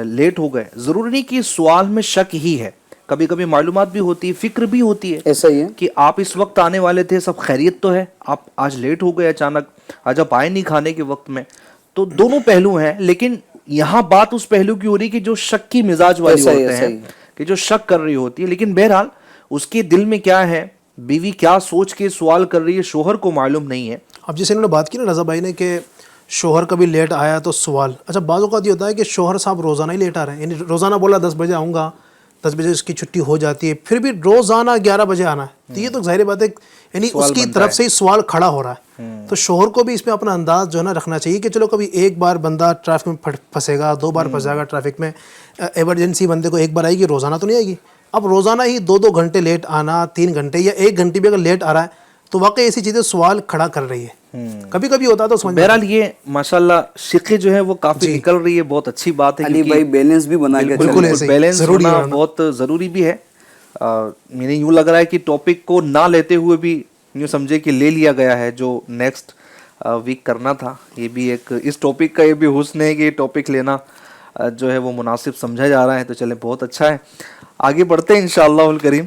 لیٹ ہو گئے. ضروری نہیں کہ سوال میں شک ہی ہے, کبھی کبھی معلومات بھی ہوتی ہے, فکر بھی ہوتی ہے, ایسا ہی ہے کہ آپ اس وقت آنے والے تھے, سب خیریت تو ہے, آپ آج لیٹ ہو گئے اچانک, آج آپ آئے نہیں کھانے کے وقت میں. تو دونوں پہلو ہیں, لیکن یہاں بات اس پہلو کی ہو رہی کہ جو شک کی مزاج والی ہوتے ہیں, کہ جو شک کر رہی ہوتی ہے. لیکن بہرحال اس کے دل میں کیا ہے, بیوی کیا سوچ کے سوال کر رہی ہے, شوہر کو معلوم نہیں ہے. اب جیسے انہوں نے بات کی نا رضا بھائی نے کہ شوہر کبھی لیٹ آیا تو سوال, اچھا بعض اوقات یہ ہوتا ہے کہ شوہر صاحب روزانہ ہی لیٹ آ رہے ہیں, یعنی روزانہ بولا 10 بجے آؤں گا, 10 بجے اس کی چھٹی ہو جاتی ہے, پھر بھی روزانہ 11 بجے آنا ہے. تو یہ تو ظاہر بات ہے, یعنی اس کی طرف سے ہی سوال کھڑا ہو رہا ہے. تو شوہر کو بھی اس میں اپنا انداز جو ہے نا رکھنا چاہیے کہ چلو کبھی ایک بار بندہ ٹریفک میں پھنسے گا, 2 بار پھنس جائے گا ٹریفک میں, ایمرجنسی بندے کو ایک بار آئے گی, روزانہ تو نہیں آئے گی. اب روزانہ ہی 2 گھنٹے لیٹ آنا, 3 گھنٹے یا 1 گھنٹے بھی اگر لیٹ آ رہا ہے, تو واقعی ایسی چیزیں سوال کھڑا کر رہی ہے. کبھی کبھی ہوتا تو سمجھ. بہرحال یہ ماشاءاللہ شقیں جو ہے وہ کافی نکل رہی ہے, بہت اچھی بات ہے. علی بھائی بیلنس بھی بنا کے بالکل بیلنس ہونا بہت ضروری بھی ہے. میں نے یوں لگ رہا ہے کہ ٹاپک کو نہ لیتے ہوئے بھی یوں سمجھے کہ لے لیا گیا ہے جو نیکسٹ ویک کرنا تھا. یہ بھی ایک اس ٹاپک کا یہ بھی حسن ہے کہ یہ ٹاپک لینا جو ہے وہ مناسب سمجھا جا رہا ہے. تو چلے بہت اچھا ہے, آگے بڑھتے ہیں انشاءاللہ الکریم,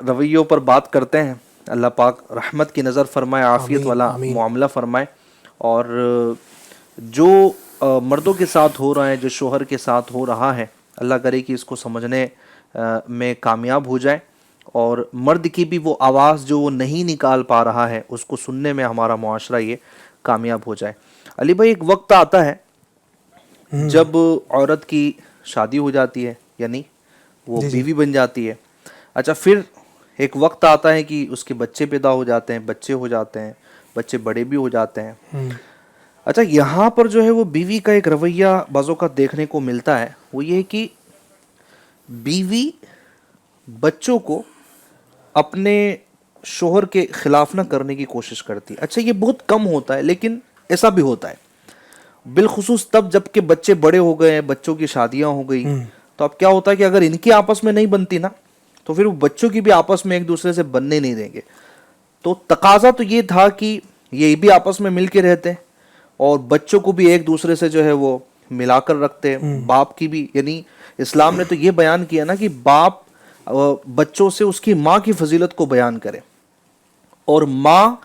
رویوں پر بات کرتے ہیں. اللہ پاک رحمت کی نظر فرمائے, عافیت والا معاملہ فرمائے, اور جو مردوں کے ساتھ ہو رہا ہے, جو شوہر کے ساتھ ہو رہا ہے, اللہ کرے کہ اس کو سمجھنے میں کامیاب ہو جائے, اور مرد کی بھی وہ آواز جو وہ نہیں نکال پا رہا ہے اس کو سننے میں ہمارا معاشرہ یہ کامیاب ہو جائے. علی بھائی ایک وقت آتا ہے جب عورت کی شادی ہو جاتی ہے, یعنی وہ بیوی بن جاتی ہے. اچھا پھر ایک وقت آتا ہے کہ اس کے بچے پیدا ہو جاتے ہیں, بچے ہو جاتے ہیں, بچے بڑے بھی ہو جاتے ہیں. اچھا یہاں پر جو ہے وہ بیوی کا ایک رویہ بعض اوقات دیکھنے کو ملتا ہے, وہ یہ کہ بیوی بچوں کو اپنے شوہر کے خلاف نہ کرنے کی کوشش کرتی ہے. اچھا یہ بہت کم ہوتا ہے, لیکن ایسا بھی ہوتا ہے, بالخصوص تب جب کہ بچے بڑے ہو گئے ہیں, بچوں کی شادیاں ہو گئی. تو اب کیا ہوتا ہے کہ اگر ان کی آپس میں نہیں بنتی نا, تو پھر وہ بچوں کی بھی آپس میں ایک دوسرے سے بننے نہیں دیں گے. تو تقاضا تو یہ تھا کہ یہ بھی آپس میں مل کے رہتے ہیں, اور بچوں کو بھی ایک دوسرے سے جو ہے وہ ملا کر رکھتے ہیں. باپ کی بھی, یعنی اسلام نے تو یہ بیان کیا نا کہ باپ بچوں سے اس کی ماں کی فضیلت کو بیان کرے, اور ماں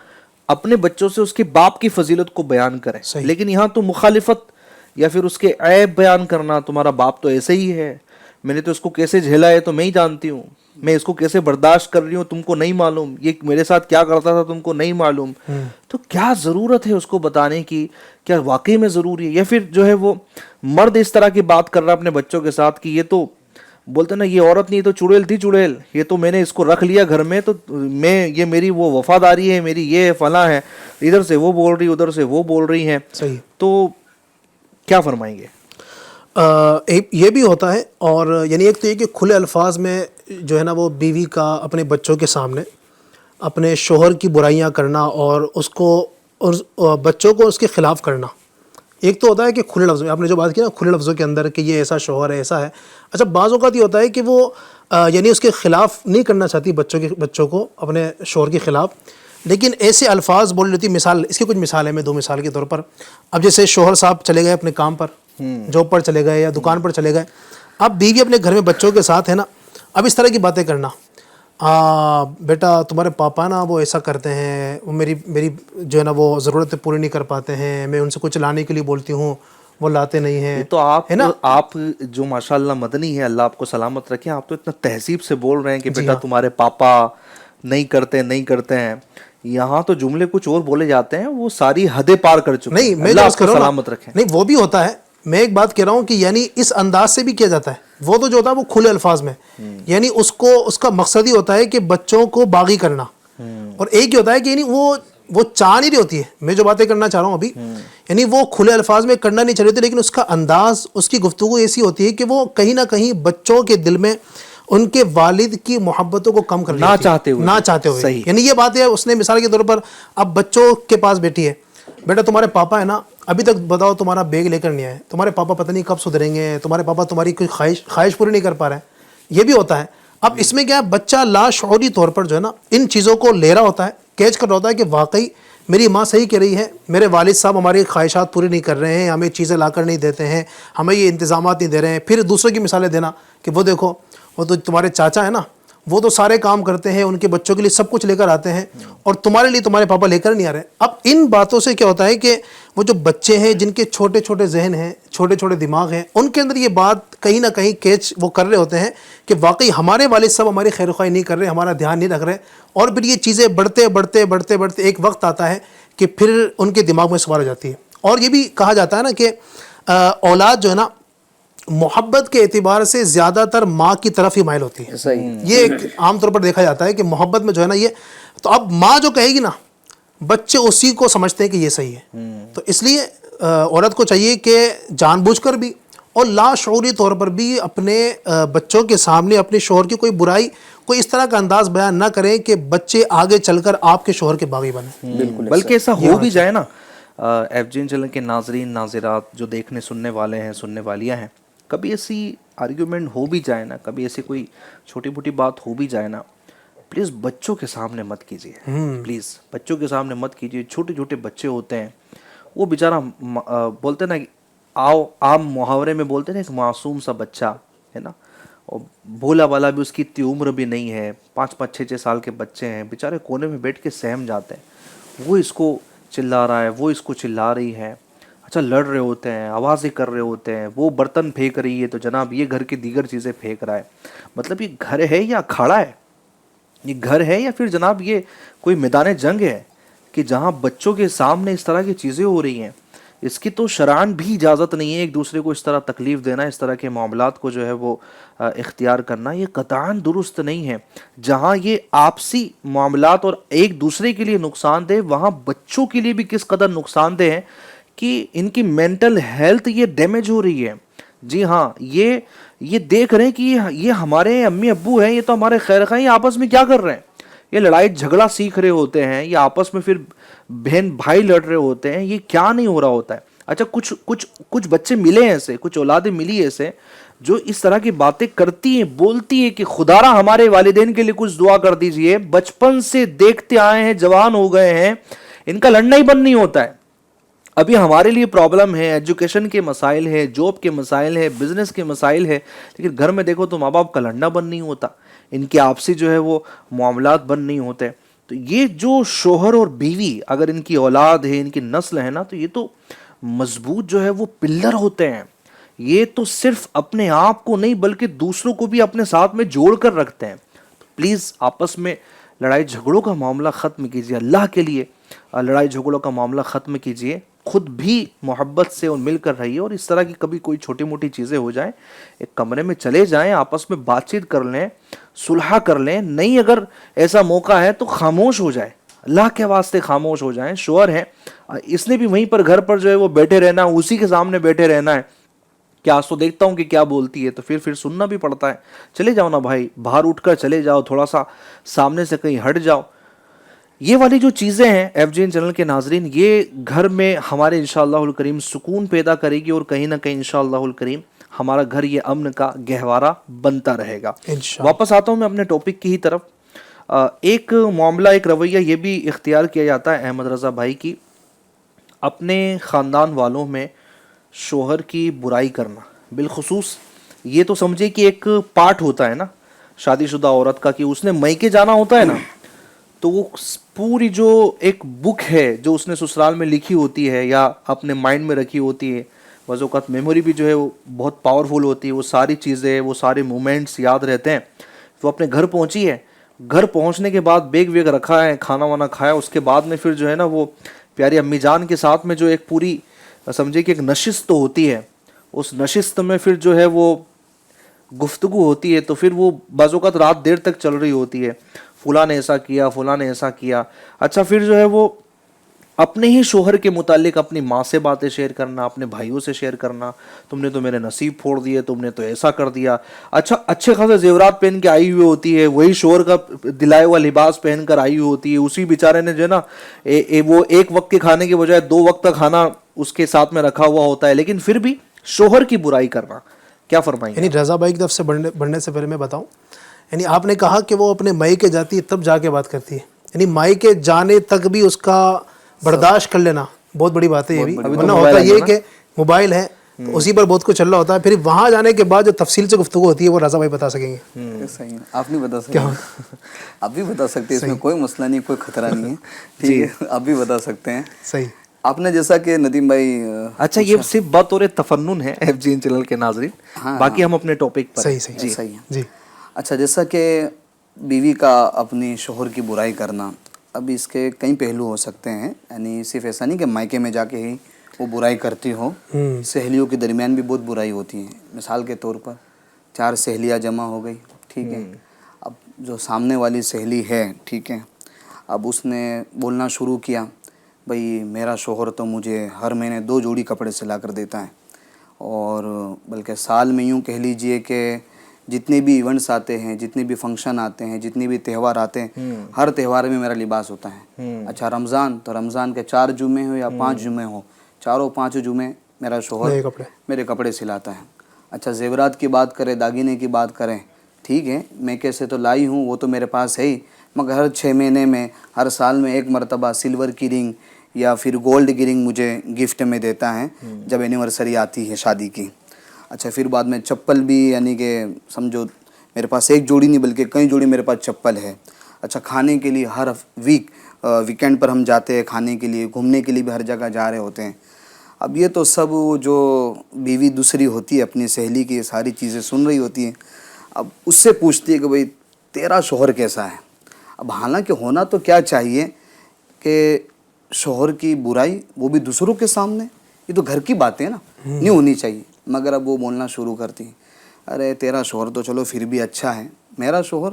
اپنے بچوں سے اس کے باپ کی فضیلت کو بیان کرے. لیکن یہاں تو مخالفت یا پھر اس کے عیب بیان کرنا, تمہارا باپ تو ایسے ہی ہے, میں نے تو اس کو کیسے جھیلا ہے تو میں ہی جانتی ہوں, میں اس کو کیسے برداشت کر رہی ہوں تم کو نہیں معلوم, یہ میرے ساتھ کیا کرتا تھا تم کو نہیں معلوم. تو کیا ضرورت ہے اس کو بتانے کی, کیا واقعی میں ضروری ہے؟ یا پھر جو ہے وہ مرد اس طرح کی بات کر رہا ہے اپنے بچوں کے ساتھ کہ یہ تو بولتے نا یہ عورت نہیں تو چڑیل تھی چڑیل, یہ تو میں نے اس کو رکھ لیا گھر میں تو میں یہ میری وہ وفاداری ہے, میری یہ فلاں ہے, ادھر سے وہ بول رہی ادھر سے وہ بول رہی ہیں. صحیح. تو کیا فرمائیں گے؟ یہ بھی ہوتا ہے, اور یعنی ایک تو یہ کہ کھلے الفاظ میں جو ہے نا وہ بیوی کا اپنے بچوں کے سامنے اپنے شوہر کی برائیاں کرنا اور اس کو اور بچوں کو اس کے خلاف کرنا. ایک تو ہوتا ہے کہ کھلے لفظ میں, آپ نے جو بات کی نا کھلے لفظوں کے اندر کہ یہ ایسا شوہر ہے ایسا ہے. اچھا بعض اوقات یہ ہوتا ہے کہ وہ یعنی اس کے خلاف نہیں کرنا چاہتی بچوں کو اپنے شوہر کے خلاف, لیکن ایسے الفاظ بول لیتی. مثال اس کی کچھ مثال ہے, میں 2 مثال کے طور پر. اب جیسے شوہر صاحب چلے گئے اپنے کام پر, جاب پر چلے گئے یا دکان پر چلے گئے, اب بیوی اپنے گھر میں بچوں کے ساتھ ہے نا, اب اس طرح کی باتیں کرنا, بیٹا تمہارے پاپا نا وہ ایسا کرتے ہیں, وہ میری جو ہے نا وہ ضرورتیں پوری نہیں کر پاتے ہیں, میں ان سے کچھ لانے کے لیے بولتی ہوں وہ لاتے نہیں ہیں. تو آپ جو ماشاءاللہ مدنی ہے, اللہ آپ کو سلامت رکھے, آپ تو اتنا تہذیب سے بول رہے ہیں کہ بیٹا تمہارے پاپا نہیں کرتے ہیں. یہاں تو جملے کچھ اور بولے جاتے ہیں, وہ ساری حدیں پار کر چکے ہیں. نہیں میں اللہ آپ کو سلامت رکھے. نہیں وہ بھی ہوتا ہے, میں ایک بات کہہ رہا ہوں کہ یعنی اس انداز سے بھی کیا جاتا ہے. وہ تو جو ہوتا ہے وہ کھلے الفاظ میں, یعنی اس کا مقصد ہی ہوتا ہے کہ بچوں کو باغی کرنا. اور ایک ہی ہوتا ہے کہ یعنی وہ چاہ نہیں رہی ہوتی ہے, میں جو باتیں کرنا چاہ رہا ہوں ابھی, یعنی وہ کھلے الفاظ میں کرنا نہیں چاہ رہی ہوتی, لیکن اس کا انداز, اس کی گفتگو ایسی ہوتی ہے کہ وہ کہیں نہ کہیں بچوں کے دل میں ان کے والد کی محبتوں کو کم کرنا نہ چاہتے ہوئے. یعنی یہ بات ہے, اس نے مثال کے طور پر اب بچوں کے پاس بیٹھی ہے, بیٹا تمہارے پاپا ہے نا ابھی تک بتاؤ تمہارا بیگ لے کر نہیں آئے, تمہارے پاپا پتہ نہیں کب سدھریں گے, تمہارے پاپا تمہاری کوئی خواہش پوری نہیں کر پا رہے ہیں. یہ بھی ہوتا ہے. اب اس میں کیا ہے, بچہ لاشعوری طور پر جو ہے نا ان چیزوں کو لے رہا ہوتا ہے, کیچ کر رہا ہوتا ہے کہ واقعی میری ماں صحیح کہہ رہی ہے, میرے والد صاحب ہماری خواہشات پوری نہیں کر رہے ہیں, ہمیں چیزیں لا کر نہیں دیتے ہیں, ہمیں یہ انتظامات نہیں دے رہے ہیں. پھر دوسروں کی مثالیں دینا کہ وہ دیکھو وہ تو تمہارے چاچا ہے نا, وہ تو سارے کام کرتے ہیں, ان کے بچوں کے لیے سب کچھ لے کر آتے ہیں, اور تمہارے لیے تمہارے پاپا لے کر نہیں آ رہے. اب ان باتوں سے کیا ہوتا ہے کہ وہ جو بچے ہیں جن کے چھوٹے چھوٹے ذہن ہیں, چھوٹے چھوٹے دماغ ہیں, ان کے اندر یہ بات کہیں نہ کہیں کیچ وہ کر رہے ہوتے ہیں کہ واقعی ہمارے والد صاحب ہماری خیر خواہی نہیں کر رہے, ہمارا دھیان نہیں رکھ رہے. اور پھر یہ چیزیں بڑھتے ایک وقت آتا ہے کہ پھر ان کے دماغ میں سوار ہو جاتی ہے. اور یہ بھی کہا جاتا ہے نا کہ اولاد جو ہے نا محبت کے اعتبار سے زیادہ تر ماں کی طرف ہی مائل ہوتی ہے. یہ ایک عام طور پر دیکھا جاتا ہے کہ محبت میں جو ہے نا یہ, تو اب ماں جو کہے گی نا بچے اسی کو سمجھتے ہیں کہ یہ صحیح ہے. تو اس لیے عورت کو چاہیے کہ جان بوجھ کر بھی اور لاشعوری طور پر بھی اپنے بچوں کے سامنے اپنے شوہر کی کوئی برائی, کوئی اس طرح کا انداز بیان نہ کریں کہ بچے آگے چل کر آپ کے شوہر کے باغی بنیں. بالکل, بلکہ ایسا ہو بھی جائے نا, FGN چینل کے ناظرین ناظرات جو دیکھنے سننے والے ہیں, سننے والیاں ہیں, کبھی ایسی آرگیومنٹ ہو بھی جائے نا, کبھی ایسی کوئی چھوٹی موٹی بات ہو بھی جائے نا, پلیز بچوں کے سامنے مت کیجیے. پلیز بچوں کے سامنے مت کیجیے. چھوٹے چھوٹے بچے ہوتے ہیں, وہ بیچارہ بولتے نا عام محاورے میں بولتے ہیں ایک معصوم سا بچہ ہے نا, اور بھولا والا بھی, اس کی اتنی عمر بھی نہیں ہے, 5 6 سال کے بچے ہیں, بیچارے کونے میں بیٹھ کے سہم جاتے ہیں. وہ اس کو چلا رہا ہے, وہ اس کو چلا رہی ہے, اچھا لڑ رہے ہوتے ہیں, آوازیں کر رہے ہوتے ہیں, وہ برتن پھینک رہی ہے تو جناب یہ گھر کی دیگر چیزیں پھینک رہا ہے. مطلب یہ گھر ہے یا اکھاڑا ہے, یہ گھر ہے یا پھر جناب یہ کوئی میدان جنگ ہے کہ جہاں بچوں کے سامنے اس طرح کی چیزیں ہو رہی ہیں. اس کی تو شرعاً بھی اجازت نہیں ہے ایک دوسرے کو اس طرح تکلیف دینا, اس طرح کے معاملات کو جو ہے وہ اختیار کرنا, یہ قطعاً درست نہیں ہے. جہاں یہ آپسی معاملات اور ایک دوسرے کے لیے نقصان دہ, وہاں بچوں کے لیے بھی کس قدر نقصان دہ ہے کہ ان کی مینٹل ہیلتھ یہ ڈیمیج ہو رہی ہے. جی ہاں, یہ دیکھ رہے ہیں کہ یہ ہمارے امی ابو ہیں, یہ تو ہمارے خیر خواہ, یہ آپس میں کیا کر رہے ہیں, یہ لڑائی جھگڑا سیکھ رہے ہوتے ہیں, یہ آپس میں پھر بہن بھائی لڑ رہے ہوتے ہیں, یہ کیا نہیں ہو رہا ہوتا ہے. اچھا کچھ بچے ملے ہیں ایسے, کچھ اولادیں ملی ایسے جو اس طرح کی باتیں کرتی ہیں, بولتی ہیں کہ خدا را ہمارے والدین کے لیے کچھ دعا کر دیجئے, بچپن سے دیکھتے آئے ہیں, جوان ہو گئے ہیں, ان کا لڑنا ہی بند نہیں ہوتا ہے. ابھی ہمارے لیے پرابلم ہے, ایجوکیشن کے مسائل ہے, جاب کے مسائل ہے, بزنس کے مسائل ہے, لیکن گھر میں دیکھو تو ماں باپ کا لڑنا بند نہیں ہوتا, ان کے آپسی جو ہے وہ معاملات بند نہیں ہوتے. تو یہ جو شوہر اور بیوی اگر ان کی اولاد ہے, ان کی نسل ہے نا, تو یہ تو مضبوط جو ہے وہ پلر ہوتے ہیں, یہ تو صرف اپنے آپ کو نہیں بلکہ دوسروں کو بھی اپنے ساتھ میں جوڑ کر رکھتے ہیں. پلیز آپس میں لڑائی جھگڑوں کا معاملہ ختم کیجیے, اللہ کے لیے لڑائی جھگڑوں کا معاملہ ختم کیجیے, خود بھی محبت سے اور مل کر رہیے. اور اس طرح کی کبھی کوئی چھوٹی موٹی چیزیں ہو جائیں, ایک کمرے میں چلے جائیں, آپس میں بات چیت کر لیں, صلح کر لیں. نہیں اگر ایسا موقع ہے تو خاموش ہو جائے, اللہ کے واسطے خاموش ہو جائیں. شوہر ہے, اس نے بھی وہیں پر گھر پر جو ہے وہ بیٹھے رہنا ہے, اسی کے سامنے بیٹھے رہنا ہے کہ آج تو دیکھتا ہوں کہ کیا بولتی ہے, تو پھر سننا بھی پڑتا ہے. چلے جاؤ نا بھائی, باہر اٹھ کر چلے جاؤ, تھوڑا سا سامنے سے کہیں ہٹ جاؤ. یہ والی جو چیزیں ہیں FGN چینل کے ناظرین, یہ گھر میں ہمارے انشاءاللہ الکریم سکون پیدا کرے گی, اور کہیں نہ کہیں انشاءاللہ الکریم ہمارا گھر یہ امن کا گہوارہ بنتا رہے گا. واپس آتا ہوں میں اپنے ٹاپک کی ہی طرف. ایک معاملہ, ایک رویہ یہ بھی اختیار کیا جاتا ہے احمد رضا بھائی کی, اپنے خاندان والوں میں شوہر کی برائی کرنا. بالخصوص یہ تو سمجھے کہ ایک پارٹ ہوتا ہے نا شادی شدہ عورت کا, کہ اس نے میکے جانا ہوتا ہے نا, تو وہ پوری جو ایک بک ہے جو اس نے سسرال میں لکھی ہوتی ہے یا اپنے مائنڈ میں رکھی ہوتی ہے, بعض اوقات میموری بھی جو ہے وہ بہت پاورفل ہوتی ہے, وہ ساری چیزیں, وہ سارے مومنٹس یاد رہتے ہیں. وہ اپنے گھر پہنچی ہے, گھر پہنچنے کے بعد بیگ ویگ رکھا ہے, کھانا وانا کھایا, اس کے بعد میں پھر جو ہے نا وہ پیاری امی جان کے ساتھ میں جو ایک پوری سمجھے کہ ایک نشست تو ہوتی ہے, اس نشست میں پھر جو ہے وہ گفتگو ہوتی ہے, تو پھر وہ بعض اوقات رات دیر تک چل رہی ہوتی ہے, فلاں نے ایسا کیا, فلاں نے ایسا کیا. اچھا پھر جو ہے وہ اپنے ہی شوہر کے متعلق اپنی ماں سے باتیں شیئر کرنا, اپنے بھائیوں سے شیئر کرنا, تم نے تو میرے نصیب پھوڑ دیے, تم نے تو ایسا کر دیا. اچھا اچھے خاصے زیورات پہن کے آئی ہوئی ہوتی ہے, وہی شوہر کا دلائے ہوا لباس پہن کر آئی ہوئی ہوتی ہے, اسی بیچارے نے جو ہے نا وہ ایک وقت کے کھانے کے بجائے 2 وقت کا کھانا اس کے ساتھ میں رکھا ہوا ہوتا ہے, لیکن پھر بھی شوہر کی برائی کرنا. کیا فرمائیں گے؟ یعنی رضا بھائی کی طرف سے بڑھنے سے پہلے میں بتاؤں, یعنی آپ نے کہا کہ وہ اپنے مائکے جاتی ہے تب جا کے بات کرتی ہے, یعنی مائکے جانے تک بھی اس کا برداشت کر لینا بہت بڑی بات ہے. یہ بھی ورنہ ہوتا یہ کہ موبائل ہے تو اسی پر بہت کچھ چل رہا ہوتا ہے, پھر وہاں جانے کے بعد جو تفصیل سے گفتگو ہوتی ہے وہ رضا بھائی بتا سکیں گے. صحیح ہے, آپ نہیں بتا سکتے, آپ بھی بتا سکتے ہیں, اس میں کوئی مسئلہ نہیں, کوئی خطرہ نہیں ہے, ٹھیک ہے, آپ بھی بتا سکتے ہیں. صحیح. آپ نے جیسا کہ ندیم بھائی, اچھا یہ صرف بطور تفنن ہے FGN چینل کے ناظرین, باقی ہم اپنے ٹاپک پر. صحیح ہے جی. اچھا جیسا کہ بیوی کا اپنی شوہر کی برائی کرنا, اب اس کے کئی پہلو ہو سکتے ہیں, یعنی صرف ایسا نہیں کہ مائکے میں جا کے ہی وہ برائی کرتی ہو, سہیلیوں کے درمیان بھی بہت برائی ہوتی ہے. مثال کے طور پر 4 سہیلیاں جمع ہو گئی, ٹھیک ہے, اب جو سامنے والی سہیلی ہے, ٹھیک ہے, اب اس نے بولنا شروع کیا, بھئی میرا شوہر تو مجھے ہر مہینے 2 جوڑی کپڑے سلا کر دیتا ہے, اور بلکہ سال میں یوں کہہ لیجئے کہ جتنے بھی ایونٹس آتے ہیں, جتنے بھی فنکشن آتے ہیں, جتنے بھی تہوار آتے ہیں, ہر تہوار میں میرا لباس ہوتا ہے. اچھا رمضان, تو رمضان کے 4 جمعے ہو یا 5 جمعے ہو, چاروں 5 جمعے میرا شوہر میرے کپڑے سلاتا ہے. اچھا زیورات کی بات کریں, داگینے کی بات کریں, ٹھیک ہے, میں کیسے تو لائی ہوں, وہ تو میرے پاس ہے ہی, مگر ہر 6 مہینے میں, ہر سال میں 1 مرتبہ سلور کی رنگ یا پھر گولڈ کی رنگ مجھے گفٹ میں دیتا ہے جب اینیورسری آتی ہے شادی کی. اچھا پھر بعد میں چپل بھی, یعنی کہ سمجھو میرے پاس 1 جوڑی نہیں بلکہ کئی جوڑی میرے پاس چپل ہے. اچھا کھانے کے لیے ہر ویکینڈ پر ہم جاتے ہیں کھانے کے لیے, گھومنے کے لیے بھی ہر جگہ جا رہے ہوتے ہیں. اب یہ تو سب جو بیوی دوسری ہوتی ہے اپنی سہیلی کی ساری چیزیں سن رہی ہوتی ہیں, اب اس سے پوچھتی ہے کہ بھئی تیرا شوہر کیسا ہے. اب حالانکہ ہونا تو کیا چاہیے کہ شوہر کی برائی وہ بھی دوسروں کے سامنے, یہ تو گھر کی باتیں نا, نہیں ہونی چاہیے, مگر اب وہ بولنا شروع کرتی ہیں, ارے تیرا شوہر تو چلو پھر بھی اچھا ہے, میرا شوہر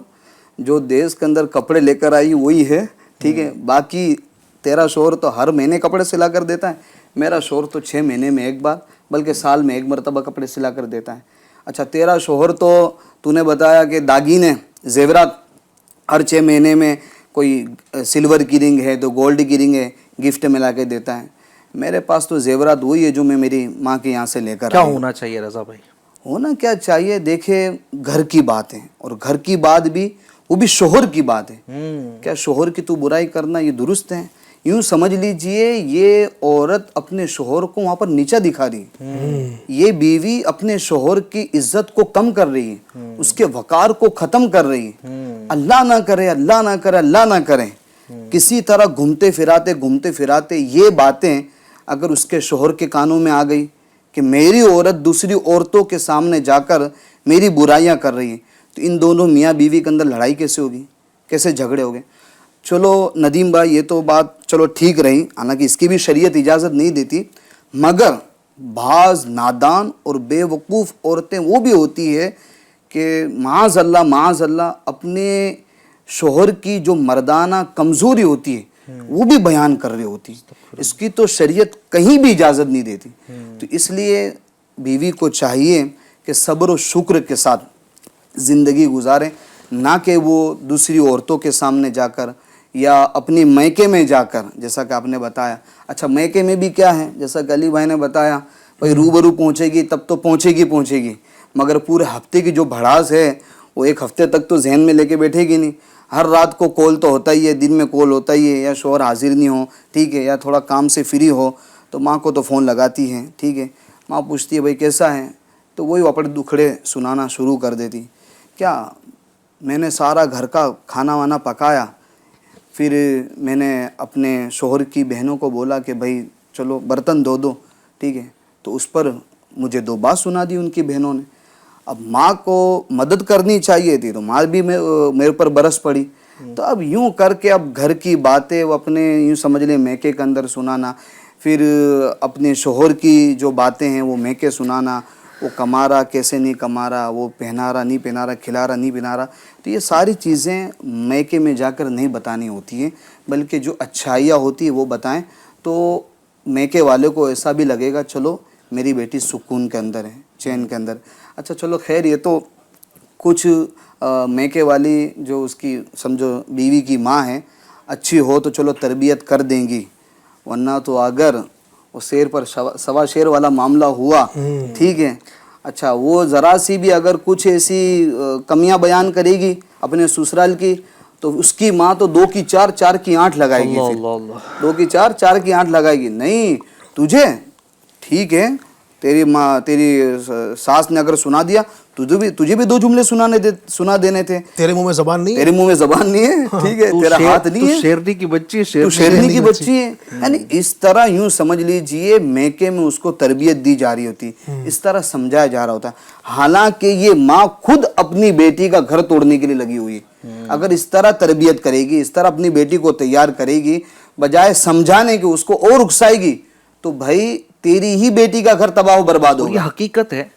جو دیش کے اندر کپڑے لے کر آئی وہی ہے, ٹھیک ہے, باقی تیرا شوہر تو ہر مہینے کپڑے سلا کر دیتا ہے, میرا شوہر تو 6 مہینے میں 1 بار بلکہ سال میں 1 مرتبہ کپڑے سلا کر دیتا ہے. اچھا تیرا شوہر تو نے بتایا کہ داگینے زیورات ہر 6 مہینے میں کوئی سلور کی رنگ ہے تو گولڈ کی رنگ ہے گفٹ میں لا کے دیتا ہے, میرے پاس تو زیورات وہی ہے جو میں میری ماں کے یہاں سے لے کر کیا ہونا چاہیے رضا بھائی؟ ہونا کیا چاہیے, دیکھیں گھر کی بات ہے, اور گھر کی بات بھی وہ بھی شوہر کی بات ہے. کیا شوہر کی تو برائی کرنا یہ درست ہے؟ یوں سمجھ لیجئے یہ عورت اپنے شوہر کو وہاں پر نیچا دکھا رہی ہے, یہ بیوی اپنے شوہر کی عزت کو کم کر رہی ہے, اس کے وقار کو ختم کر رہی ہے. اللہ نہ کرے, اللہ نہ کرے, اللہ نہ کرے, کسی طرح گھومتے پھراتے یہ باتیں اگر اس کے شوہر کے کانوں میں آ گئی کہ کہ میری عورت دوسری عورتوں کے سامنے جا کر میری برائیاں کر رہی ہیں، تو ان دونوں میاں بیوی کے اندر لڑائی کیسے ہوگی، کیسے جھگڑے ہوگے؟ چلو ندیم بھائی یہ تو بات چلو ٹھیک رہی، حالانکہ اس کی بھی شریعت اجازت نہیں دیتی، مگر بعض نادان اور بے وقوف عورتیں وہ بھی ہوتی ہے کہ معاذ اللہ اپنے شوہر کی جو مردانہ کمزوری ہوتی ہے وہ بھی بیان کر رہی ہوتی ہے، اس کی تو شریعت کہیں بھی اجازت نہیں دیتی۔ تو اس لیے بیوی کو چاہیے کہ صبر و شکر کے ساتھ زندگی گزاریں، نہ کہ وہ دوسری عورتوں کے سامنے جا کر یا اپنی میکے میں جا کر، جیسا کہ آپ نے بتایا۔ اچھا میکے میں بھی کیا ہے، جیسا کہ علی بھائی نے بتایا، بھائی روبرو پہنچے گی تب تو پہنچے گی، مگر پورے ہفتے کی جو بھڑاس ہے وہ ایک ہفتے تک تو ذہن میں لے کے بیٹھے گی نہیں۔ ہر رات کو کال تو ہوتا ہی ہے، دن میں کال ہوتا ہی ہے، یا شوہر حاضر نہیں ہو، ٹھیک ہے، یا تھوڑا کام سے فری ہو تو ماں کو تو فون لگاتی ہے، ٹھیک ہے، ماں پوچھتی ہے بھائی کیسا ہے، تو وہی اپنے دکھڑے سنانا شروع کر دیتی، کیا میں نے سارا گھر کا کھانا وانا پکایا، پھر میں نے اپنے شوہر کی بہنوں کو بولا کہ بھائی چلو برتن دھو دو، ٹھیک ہے، تو اس پر مجھے 2 بات سنا دی ان کی بہنوں نے۔ اب ماں کو مدد کرنی چاہیے تھی تو ماں بھی میرے پر برس پڑی، تو اب یوں کر کے اب گھر کی باتیں وہ اپنے یوں سمجھ لیں میکے کے اندر سنانا، پھر اپنے شوہر کی جو باتیں ہیں وہ میکے سنانا، وہ کما رہا کیسے نہیں کما رہا، وہ پہنا رہا نہیں پہنا رہا، کھلا رہا نہیں پہنا رہا، تو یہ ساری چیزیں میکے میں جا کر نہیں بتانی ہوتی ہیں، بلکہ جو اچھائیاں ہوتی ہیں وہ بتائیں، تو میکے والے کو ایسا بھی لگے گا چلو میری بیٹی سکون کے اندر ہے، چین کے اندر۔ اچھا چلو خیر، یہ تو کچھ میکے والی جو اس کی سمجھو بیوی کی ماں ہے اچھی ہو تو چلو تربیت کر دیں گی، ورنہ تو اگر وہ شیر پر سوا شیر والا معاملہ ہوا، ٹھیک ہے، اچھا وہ ذرا سی بھی اگر کچھ ایسی کمیاں بیان کرے گی اپنے سسرال کی تو اس کی ماں تو 2 کی 4 4 کی 8 لگائے گی، پھر 2 کی 4 4 کی 8 لگائے گی، نہیں تجھے ٹھیک ہے، تیری ماں تیری ساس نے اگر سنا دیا تجھے بھی 2 جملے سنا دینے تھے، تیرے منہ میں زبان نہیں ہے، تیرے منہ میں زبان نہیں ہے، ٹھیک ہے، تیرا ہاتھ نہیں ہے، تو شیرنی کی بچی ہے، تو شیرنی کی بچی ہے، یعنی اس طرح یوں سمجھ لیجئے میکے میں اس کو تربیت دی جا رہی ہوتی، اس طرح سمجھایا جا رہا ہوتا، حالانکہ یہ ماں خود اپنی بیٹی کا گھر توڑنے کے لیے لگی ہوئی ہے۔ اگر اس طرح تربیت کرے گی، اس طرح اپنی بیٹی کو تیار کرے گی، بجائے سمجھانے کے اس کو اور اکسائے گی، تو بھائی تیری ہی بیٹی کا گھر تباہ و برباد اور ہوگا۔ یہ حقیقت ہے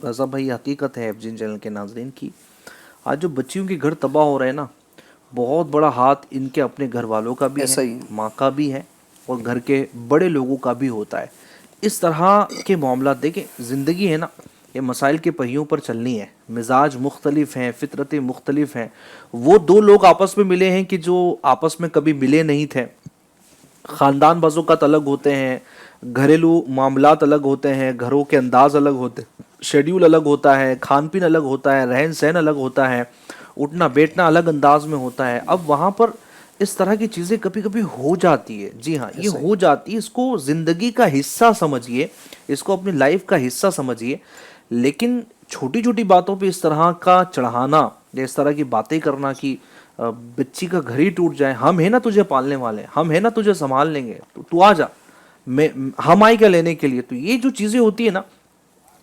رضا بھائی، یہ حقیقت ہے ایف جین چینل کے ناظرین کی، آج جو بچیوں کے گھر تباہ ہو رہے ہیں نا، بہت بڑا ہاتھ ان کے اپنے گھر والوں کا بھی ایسا ہے، ہی ہے۔ ماں کا بھی ہے، اور گھر کے بڑے لوگوں کا بھی ہوتا ہے۔ اس طرح کے معاملات دیکھیں، زندگی ہے نا، یہ مسائل کے پہیوں پر چلنی ہے، مزاج مختلف ہیں، فطرتیں مختلف ہیں، وہ 2 لوگ آپس میں ملے ہیں کہ جو آپس میں کبھی ملے نہیں تھے، خاندان بعض اوقات الگ ہوتے ہیں، گھریلو معاملات الگ ہوتے ہیں، گھروں کے انداز الگ ہوتے ہیں، شیڈیول الگ ہوتا ہے، کھان پین الگ ہوتا ہے، رہن سہن الگ ہوتا ہے، اٹھنا بیٹھنا الگ انداز میں ہوتا ہے۔ اب وہاں پر اس طرح کی چیزیں کبھی کبھی ہو جاتی ہے، جی ہاں یہ ہو جاتی ہے، اس کو زندگی کا حصہ سمجھیے، اس کو اپنی لائف کا حصہ سمجھیے، لیکن چھوٹی چھوٹی باتوں پہ اس طرح کا چڑھانا یا اس طرح کی باتیں کرنا کہ بچی کا گھر ہی ٹوٹ جائے، ہم ہیں نا تجھے پالنے والے، ہم ہیں نا تجھے سنبھال لیں گے، تو آ جا، ہم آئے کیا لینے کے لیے، تو یہ جو چیزیں ہوتی ہے نا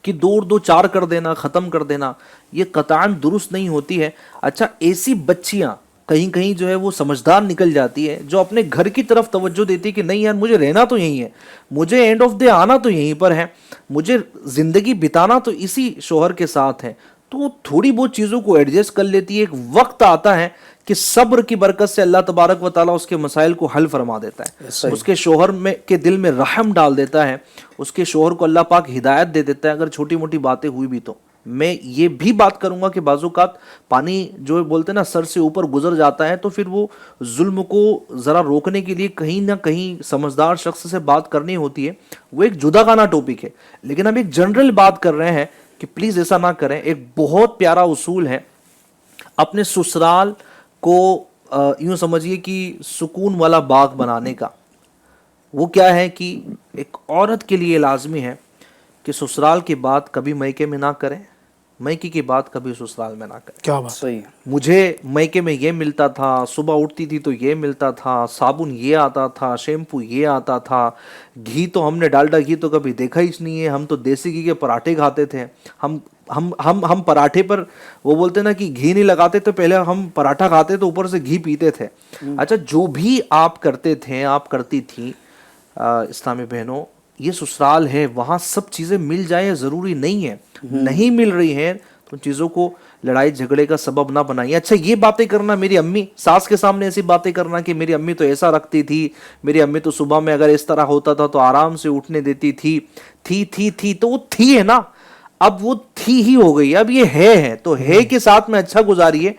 کہ 2 اور 2 4 کر دینا، ختم کر دینا، یہ قطعاً درست نہیں ہوتی ہے۔ اچھا ایسی بچیاں کہیں کہیں جو ہے وہ سمجھدار نکل جاتی ہے، جو اپنے گھر کی طرف توجہ دیتی ہے کہ نہیں یار مجھے رہنا تو یہیں ہے، مجھے اینڈ آف دے آنا تو یہیں پر ہے، مجھے زندگی بتانا تو اسی شوہر کے ساتھ ہے، تو تھوڑی بہت چیزوں کو ایڈجسٹ کر لیتی ہے۔ ایک وقت آتا ہے کہ صبر کی برکت سے اللہ تبارک و تعالیٰ اس کے مسائل کو حل فرما دیتا ہے، اس کے شوہر میں کے دل میں رحم ڈال دیتا ہے، اس کے شوہر کو اللہ پاک ہدایت دے دیتا ہے، اگر چھوٹی موٹی باتیں ہوئی بھی تو۔ میں یہ بھی بات کروں گا کہ بعض اوقات پانی جو بولتے ہیں نا سر سے اوپر گزر جاتا ہے، تو پھر وہ ظلم کو ذرا روکنے کے لیے کہیں نہ کہیں سمجھدار شخص سے بات کرنی ہوتی ہے، وہ ایک جدا گانا ٹاپک ہے، لیکن ہم ایک جنرل بات کر رہے ہیں کہ پلیز ایسا نہ کریں۔ ایک بہت پیارا اصول ہے اپنے سسرال کو یوں سمجھیے کہ سکون والا باغ بنانے کا، وہ کیا ہے کہ ایک عورت کے لیے لازمی ہے کہ سسرال کی بات کبھی میکے میں نہ کریں، میکے کی بات کبھی سسرال میں نہ کریں. کیا بات. صحیح. مجھے میکے میں یہ ملتا تھا, صبح اٹھتی تھی تو یہ ملتا تھا, صابن یہ آتا تھا, شیمپو یہ آتا تھا, گھی تو ہم نے ڈالڈا گھی تو کبھی دیکھا ہی نہیں ہے, ہم تو دیسی گھی کے پراٹھے کھاتے تھے. ہم پراٹھے پر وہ بولتے نا کہ گھی نہیں لگاتے تو پہلے ہم پراٹھا کھاتے تو اوپر سے گھی پیتے تھے. اچھا جو بھی آپ کرتے تھے, آپ کرتی تھی اسلامی بہنوں, یہ سسرال ہے, وہاں سب چیزیں مل جائیں ضروری نہیں ہے. نہیں مل رہی ہیں تو چیزوں کو لڑائی جھگڑے کا سبب نہ بنائیے. اچھا یہ باتیں کرنا, میری امی ساس کے سامنے ایسی باتیں کرنا کہ میری امی تو ایسا رکھتی تھی, میری امی تو صبح میں اگر اس طرح ہوتا تھا تو آرام سے اٹھنے دیتی تھی تو وہ تھی ہے نا, اب وہ تھی ہی ہو گئی, اب یہ ہے تو ہے کے ساتھ میں اچھا گزاریے.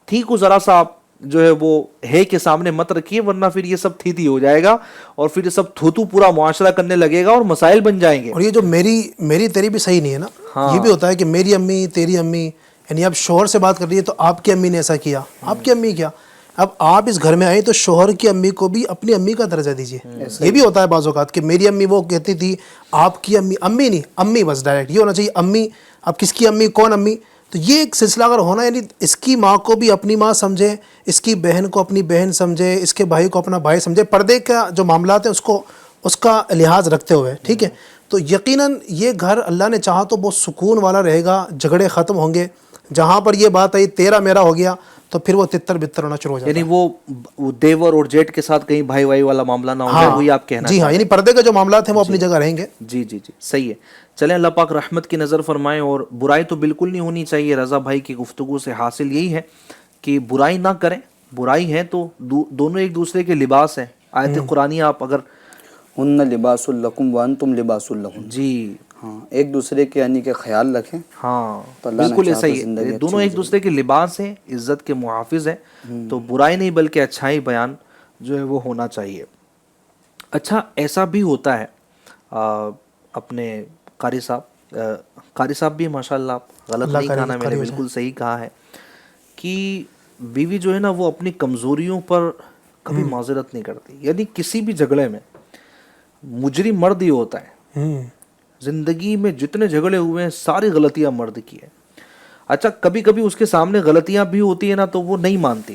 تھی کو ذرا سا آپ جو ہے وہ ہے کے سامنے مت رکھیے, ورنہ پھر یہ سب تھی ہو جائے گا اور پھر یہ سب تھوتو پورا معاشرہ کرنے لگے گا اور مسائل بن جائیں گے. اور یہ جو میری تیری بھی صحیح نہیں ہے نا, یہ بھی ہوتا ہے کہ میری امی تیری امی, یعنی اب شوہر سے بات کر رہی ہے تو آپ کی امی نے ایسا کیا, آپ کی امی کیا. اب آپ اس گھر میں آئیں تو شوہر کی امی کو بھی اپنی امی کا درجہ دیجیے. یہ بھی ہوتا ہے بعض اوقات کہ میری امی وہ کہتی تھی, آپ کی امی, امی نہیں امی بس ڈائریکٹ یہ ہونا چاہیے امی. اب کس کی امی, کون امی, تو یہ ایک سلسلہ اگر ہونا, یعنی اس کی ماں کو بھی اپنی ماں سمجھے, اس کی بہن کو اپنی بہن سمجھے, اس کے بھائی کو اپنا بھائی سمجھے, پردے کا جو معاملات ہیں اس کا لحاظ رکھتے ہوئے, ٹھیک ہے. تو یقیناً یہ گھر اللہ نے چاہا تو بہت سکون والا رہے گا, جھگڑے ختم ہوں گے. جہاں پر یہ بات آئی تیرا میرا ہو گیا تو پھر وہ تتر بتر ہونا شروع ہو جاتا ہے. یعنی وہ دیور اور جیٹ کے ساتھ کہیں بھائی بھائی والا معاملہ نہ ہو جائے, وہی آپ کہنا. جی ہاں, یعنی پردے کا جو معاملات ہیں وہ اپنی جگہ رہیں گے. جی صحیح ہے. چلیں اللہ پاک رحمت کی نظر فرمائیں, اور برائی تو بالکل نہیں ہونی چاہیے. رضا بھائی کی گفتگو سے حاصل یہی ہے کہ برائی نہ کریں. برائی ہے تو دونوں ایک دوسرے کے لباس ہیں. آیت قرآنی آپ اگر ہن لباس لکم وانتم لباس لہن, جی ہاں ایک دوسرے کے یعنی کہ خیال رکھیں. ہاں تو اللہ نے بالکل چاہا ایسا تو ہی زندگی ہے, اچھی دونوں ایک دوسرے کے لباس ہیں, عزت کے محافظ ہیں. تو برائی نہیں بلکہ اچھائی بیان جو ہے وہ ہونا چاہیے. اچھا ایسا بھی ہوتا ہے اپنے قاری صاحب بھی ماشاء اللہ آپ غلط نہیں کہا نا, میں نے بالکل صحیح کہا ہے کہ بیوی جو ہے نا وہ اپنی کمزوریوں پر کبھی معذرت نہیں کرتی. یعنی کسی بھی جھگڑے میں مجرم مرد ہی ہوتا ہے. زندگی میں جتنے جھگڑے ہوئے ہیں ساری غلطیاں مرد کی ہیں. اچھا کبھی کبھی اس کے سامنے غلطیاں بھی ہوتی ہیں نا تو وہ نہیں مانتی,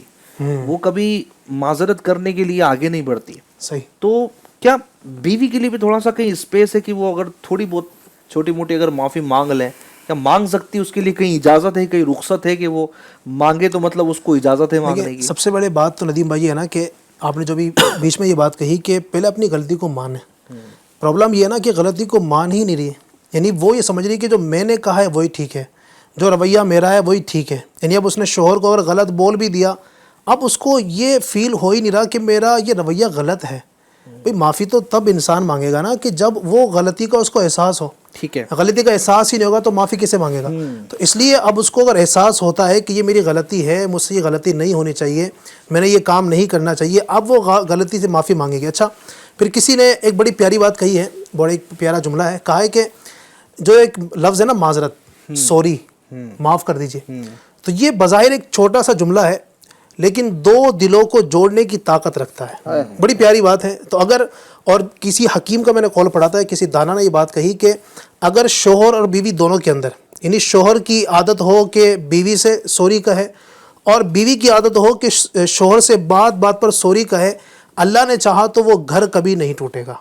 وہ کبھی معذرت کرنے کے لیے آگے نہیں بڑھتی. صحیح. تو کیا بیوی کے لیے بھی تھوڑا سا کہیں اسپیس ہے کہ وہ اگر تھوڑی بہت چھوٹی موٹی اگر معافی مانگ لیں, کیا مانگ سکتی ہے؟ اس کے لیے کہیں اجازت ہے, کہیں رخصت ہے کہ وہ مانگے تو مطلب اس کو اجازت ہے مانگنے کی؟ سب سے بڑے بات تو ندیم بھائی ہے نا کہ آپ نے جو بھی بیچ میں یہ بات کہی کہ پہلے اپنی غلطی کو مانیں. پرابلم یہ ہے نا کہ غلطی کو مان ہی نہیں رہی ہے. یعنی وہ یہ سمجھ رہی کہ جو میں نے کہا ہے وہی ٹھیک ہے, جو رویہ میرا ہے وہی ٹھیک ہے. یعنی اب اس نے شوہر کو اگر غلط بول بھی دیا, اب اس کو یہ فیل ہو ہی نہیں رہا کہ میرا یہ رویہ غلط ہے. بھئی معافی تو تب انسان مانگے گا نا کہ جب وہ غلطی کا اس کو احساس ہو. ٹھیک ہے, غلطی کا احساس ہی نہیں ہوگا تو معافی کیسے مانگے گا؟ تو اس لیے اب اس کو اگر احساس ہوتا ہے کہ یہ میری غلطی ہے, مجھ سے یہ غلطی نہیں ہونی چاہیے, میں نے یہ کام نہیں کرنا چاہیے, اب وہ غلطی سے معافی مانگے گی. اچھا پھر کسی نے ایک بڑی پیاری بات کہی ہے, بڑا ایک پیارا جملہ ہے, کہا ہے کہ جو ایک لفظ ہے نا معذرت, سوری, معاف کر دیجئے, تو یہ بظاہر ایک چھوٹا سا جملہ ہے لیکن دو دلوں کو جوڑنے کی طاقت رکھتا ہے. بڑی پیاری بات ہے. تو اگر, اور کسی حکیم کا میں نے قول پڑھا تھا, کسی دانا نے یہ بات کہی کہ اگر شوہر اور بیوی دونوں کے اندر, یعنی شوہر کی عادت ہو کہ بیوی سے سوری کہے اور بیوی کی عادت ہو کہ شوہر سے بات بات پر سوری کہے, اللہ نے چاہا تو وہ گھر کبھی نہیں ٹوٹے گا.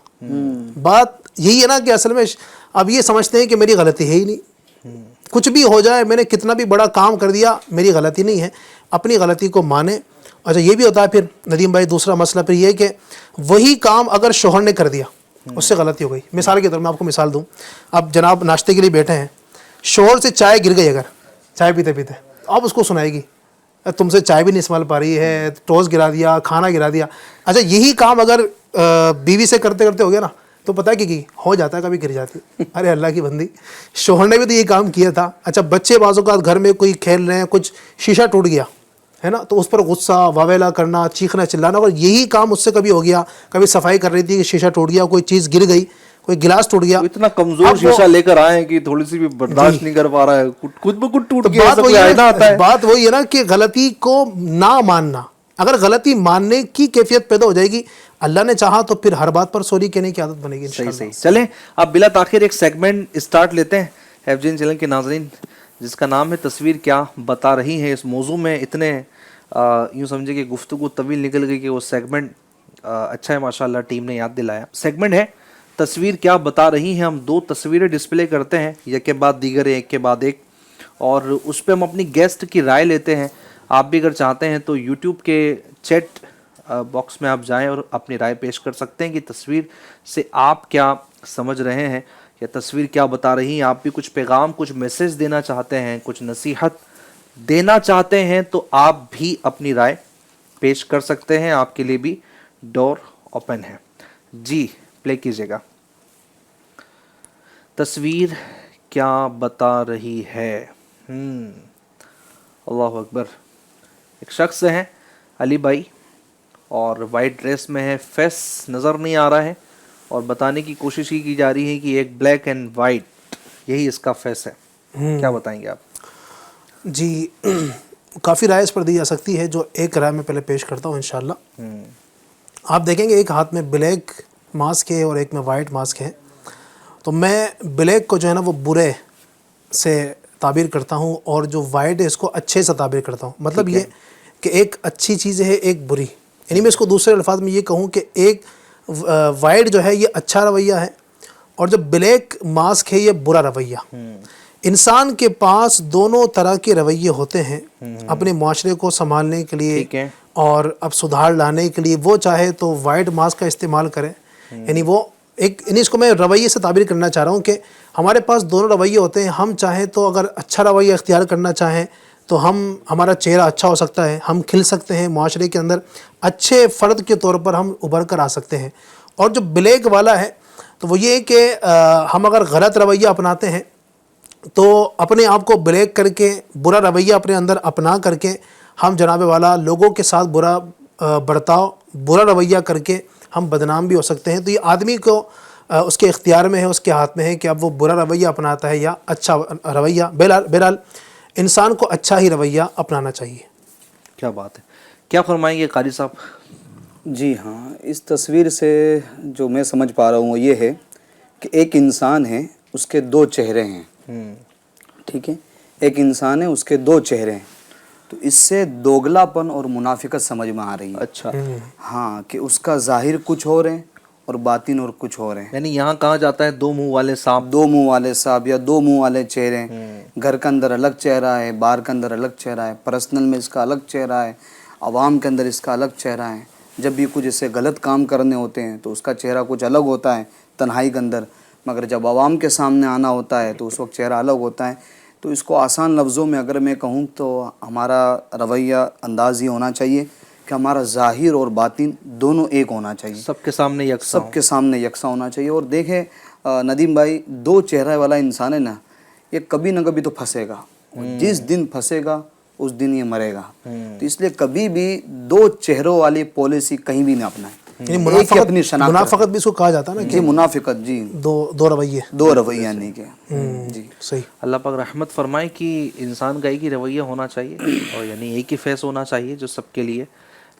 بات یہی ہے نا کہ اصل میں اب یہ سمجھتے ہیں کہ میری غلطی ہے ہی نہیں, کچھ بھی ہو جائے, میں نے کتنا بھی بڑا کام کر دیا, میری غلطی نہیں ہے. اپنی غلطی کو مانے. اچھا یہ بھی ہوتا ہے پھر ندیم بھائی, دوسرا مسئلہ پھر یہ کہ وہی کام اگر شوہر نے کر دیا, اس سے غلطی ہو گئی. مثال کے طور میں آپ کو مثال دوں, اب جناب ناشتے کے لیے بیٹھے ہیں, شوہر سے چائے گر گئی, اگر چائے پیتے پیتے آپ اس کو سنائے گی تم سے چائے بھی نہیں سنبھال پا رہی ہے, ٹوسٹ گرا دیا, کھانا گرا دیا. اچھا یہی کام اگر بیوی سے کرتے کرتے ہو گیا نا تو پتہ ہے کہ ہو جاتا ہے, کبھی گر جاتی. ارے اللہ کی بندی, شوہر نے بھی تو یہ کام کیا تھا. اچھا بچے بعض اوقات گھر میں کوئی کھیل رہے ہیں, کچھ شیشہ ٹوٹ گیا ہے نا, تو اس پر غصہ واویلا کرنا, چیخنا چلانا, اور یہی کام اس سے کبھی ہو گیا. کبھی صفائی کر رہی تھی کہ شیشہ ٹوٹ گیا, کوئی چیز گر گئی, کوئی گلاس ٹوٹ گیا, اتنا کمزور شیشہ لے کر آئے ہیں کہ تھوڑی سی بھی برداشت نہیں کر پا رہا ہے, خود بخود ٹوٹ گیا. بات وہی ہے نا کہ غلطی کو نہ ماننا. اگر غلطی ماننے کی کیفیت پیدا ہو جائے گی, اللہ نے چاہا تو پھر ہر بات پر سوری کہنے کی عادت بنے گی. صحیح. چلیں اب بلا تاخیر ایک سیگمنٹ اسٹارٹ لیتے ہیں. ایف جی این چینل کے ناظرین, جس کا نام ہے تصویر کیا بتا رہی ہے. اس موضوع میں اتنے یوں سمجھے کہ گفتگو طویل نکل گئی کہ وہ سیگمنٹ اچھا ہے ماشاءاللہ ٹیم نے یاد دلایا. سیگمنٹ ہے تصویر کیا بتا رہی ہیں. ہم 2 تصویریں ڈسپلے کرتے ہیں ایک کے بعد دیگر ایک کے بعد ایک, اور اس پہ ہم اپنی گیسٹ کی رائے لیتے ہیں. آپ بھی اگر چاہتے ہیں تو یوٹیوب کے چیٹ باکس میں آپ جائیں اور اپنی رائے پیش کر سکتے ہیں کہ تصویر سے آپ کیا سمجھ رہے ہیں, یا تصویر کیا بتا رہی ہیں. آپ بھی کچھ پیغام, کچھ میسج دینا چاہتے ہیں, کچھ نصیحت دینا چاہتے ہیں تو آپ بھی اپنی رائے پیش کر سکتے ہیں. آپ کے لیے بھی ڈور اوپن ہے. جی پلے کیجیے گا. تصویر کیا بتا رہی ہے. اللہ اکبر. ایک شخص ہیں علی بھائی, اور وائٹ ڈریس میں ہے, فیس نظر نہیں آ رہا ہے, اور بتانے کی کوشش کی جا رہی ہے کہ ایک بلیک اینڈ وائٹ یہی اس کا فیس ہے. کیا بتائیں گے آپ؟ جی کافی رائے اس پر دی جا سکتی ہے, جو ایک رائے میں پہلے پیش کرتا ہوں انشاءاللہ. آپ دیکھیں گے ایک ہاتھ میں بلیک ماسک ہے اور ایک میں وائٹ ماسک ہے. تو میں بلیک کو جو ہے نا وہ برے سے تعبیر کرتا ہوں, اور جو وائٹ ہے اس کو اچھے سے تعبیر کرتا ہوں. مطلب یہ کہ ایک اچھی چیز ہے ایک بری, یعنی میں اس کو دوسرے الفاظ میں یہ کہوں کہ ایک وائٹ جو ہے یہ اچھا رویہ ہے, اور جو بلیک ماسک ہے یہ برا رویہ. انسان کے پاس دونوں طرح کے رویے ہوتے ہیں اپنے معاشرے کو سنبھالنے کے لیے اور اب سدھار لانے کے لیے. وہ چاہے تو وائٹ ماسک کا استعمال کرے, یعنی وہ ایک, یعنی اس کو میں رویے سے تعبیر کرنا چاہ رہا ہوں کہ ہمارے پاس دونوں رویے ہوتے ہیں. ہم چاہیں تو اگر اچھا رویہ اختیار کرنا چاہیں تو ہمارا چہرہ اچھا ہو سکتا ہے, ہم کھل سکتے ہیں معاشرے کے اندر, اچھے فرد کے طور پر ہم ابھر کر آ سکتے ہیں. اور جو بلیک والا ہے تو وہ یہ کہ ہم اگر غلط رویہ اپناتے ہیں تو اپنے آپ کو بلیک کر کے, برا رویہ اپنے اندر اپنا کر کے ہم جناب والا لوگوں کے ساتھ برا برتاؤ, برا رویہ کر کے ہم بدنام بھی ہو سکتے ہیں. تو یہ آدمی کو اس کے اختیار میں ہے, اس کے ہاتھ میں ہے کہ اب وہ برا رویہ اپناتا ہے یا اچھا رویہ. بہرحال انسان کو اچھا ہی رویہ اپنانا چاہیے. کیا بات ہے. کیا فرمائیں گے قاری صاحب؟ جی ہاں, اس تصویر سے جو میں سمجھ پا رہا ہوں وہ یہ ہے کہ ایک انسان ہے, اس کے 2 چہرے ہیں. ٹھیک ہے, ایک انسان ہے اس کے 2 چہرے ہیں. تو اس سے دوگلا پن اور منافقت سمجھ میں آ رہی ہے. اچھا. ہاں, کہ اس کا ظاہر کچھ اور ہے اور باطن اور کچھ اور ہے. یعنی یہاں کہا جاتا ہے 2 منہ والے سانپ. 2 منہ والے سانپ یا 2 منہ والے چہرے. گھر کے اندر الگ چہرہ ہے, باہر کے اندر الگ چہرہ ہے, پرسنل میں اس کا الگ چہرہ ہے, عوام کے اندر اس کا الگ چہرہ ہے. جب بھی کچھ اسے غلط کام کرنے ہوتے ہیں تو اس کا چہرہ کچھ الگ ہوتا ہے تنہائی کے اندر, مگر جب عوام کے سامنے آنا ہوتا ہے تو اس وقت چہرہ الگ ہوتا ہے. تو اس کو آسان لفظوں میں اگر میں کہوں تو ہمارا رویہ انداز یہ ہونا چاہیے کہ ہمارا ظاہر اور باطن دونوں ایک ہونا چاہیے, سب کے سامنے یکساں, سب کے سامنے یکساں ہونا چاہیے. اور دیکھیں ندیم بھائی, 2 چہرے والا انسان ہے نا, یہ کبھی نہ کبھی تو پھنسے گا. جس دن پھنسے گا اس دن یہ مرے گا. تو اس لیے کبھی بھی 2 چہروں والی پالیسی کہیں بھی نہ اپنائیں. یعنی منافقت بھی اس کو کہا جاتا ہے نا, جی منافقت, جی دو رویے, 2 رویہ نہیں کہ. جی صحیح. اللہ پاک رحمت فرمائے کہ انسان کا ایک ہی رویہ ہونا چاہیے, اور یعنی ایک ہی فیس ہونا چاہیے جو سب کے لیے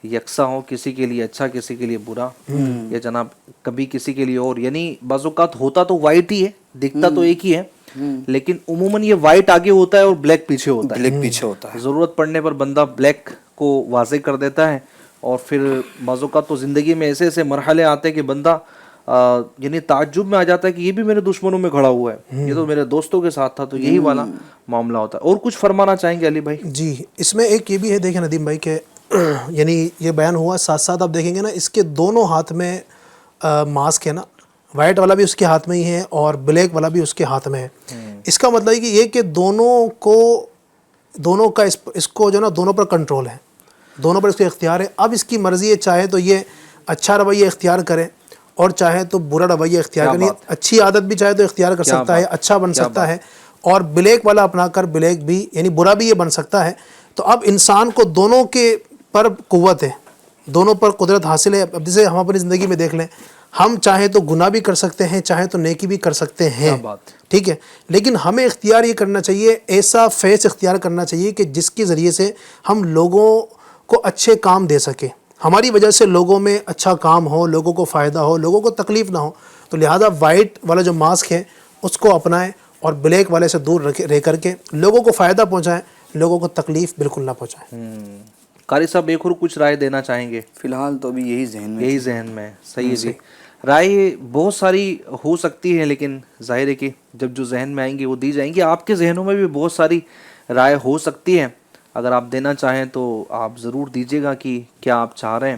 یکساں ہو, کسی کے لیے اچھا کسی کے لیے برا, یا جناب کبھی کسی کے لیے اور. یعنی بعض اوقات ہوتا تو وائٹ ہی ہے, دکھتا تو ایک ہی ہے, لیکن عموماً یہ وائٹ آگے ہوتا ہے اور بلیک پیچھے ہوتا ہے. بلیک پیچھے ہوتا ہے. ضرورت پڑنے پر بندہ بلیک کو واضح کر دیتا ہے, اور پھر بعض اوقات تو زندگی میں ایسے ایسے مرحلے آتے ہیں کہ بندہ یعنی تعجب میں آ جاتا ہے کہ یہ بھی میرے دشمنوں میں کھڑا ہوا ہے, یہ تو میرے دوستوں کے ساتھ تھا. تو یہی والا معاملہ ہوتا ہے. اور کچھ فرمانا چاہیں گے علی بھائی؟ جی اس میں ایک یہ بھی ہے, دیکھیں ندیم بھائی, کہ یعنی یہ بیان ہوا, ساتھ ساتھ آپ دیکھیں گے نا اس کے دونوں ہاتھ میں ماسک ہے نا, وائٹ والا بھی اس کے ہاتھ میں ہی ہے اور بلیک والا بھی اس کے ہاتھ میں ہے. اس کا مطلب ہے کہ یہ کہ دونوں کا اس کو جو نا دونوں پر کنٹرول ہے, دونوں پر اس کے اختیار ہے. اب اس کی مرضی ہے, چاہے تو یہ اچھا رویہ اختیار کرے اور چاہے تو برا رویہ اختیار کرے. اچھی عادت بھی چاہے تو اختیار کر سکتا ہے, اچھا بن سکتا ہے, اور بلیک والا اپنا کر بلیک بھی یعنی برا بھی یہ بن سکتا ہے. تو اب انسان کو دونوں کے پر قوت ہے, دونوں پر قدرت حاصل ہے. اب جیسے ہم اپنی زندگی میں دیکھ لیں, ہم چاہیں تو گناہ بھی کر سکتے ہیں, چاہیں تو نیکی بھی کر سکتے ہیں, ٹھیک ہے, لیکن ہمیں اختیار یہ کرنا چاہیے, ایسا فیس اختیار کرنا چاہیے کہ جس کے ذریعے سے ہم لوگوں کو اچھے کام دے سکیں, ہماری وجہ سے لوگوں میں اچھا کام ہو, لوگوں کو فائدہ ہو, لوگوں کو تکلیف نہ ہو. تو لہذا وائٹ والا جو ماسک ہے اس کو اپنائیں, اور بلیک والے سے دور رہ کر کے لوگوں کو فائدہ پہنچائیں, لوگوں کو تکلیف بالکل نہ پہنچائیں. قاری صاحب ایک اور کچھ رائے دینا چاہیں گے؟ فی الحال تو ابھی یہی ذہن میں یہی ذہن میں ہے. صحیح ہے جی. رائے بہت ساری ہو سکتی ہے لیکن ظاہر ہے کہ جب جو ذہن میں آئیں گی وہ دی جائیں گی. آپ کے ذہنوں میں بھی بہت ساری رائے ہو سکتی ہے, اگر آپ دینا چاہیں تو آپ ضرور دیجیے گا کہ کیا آپ چاہ رہے ہیں.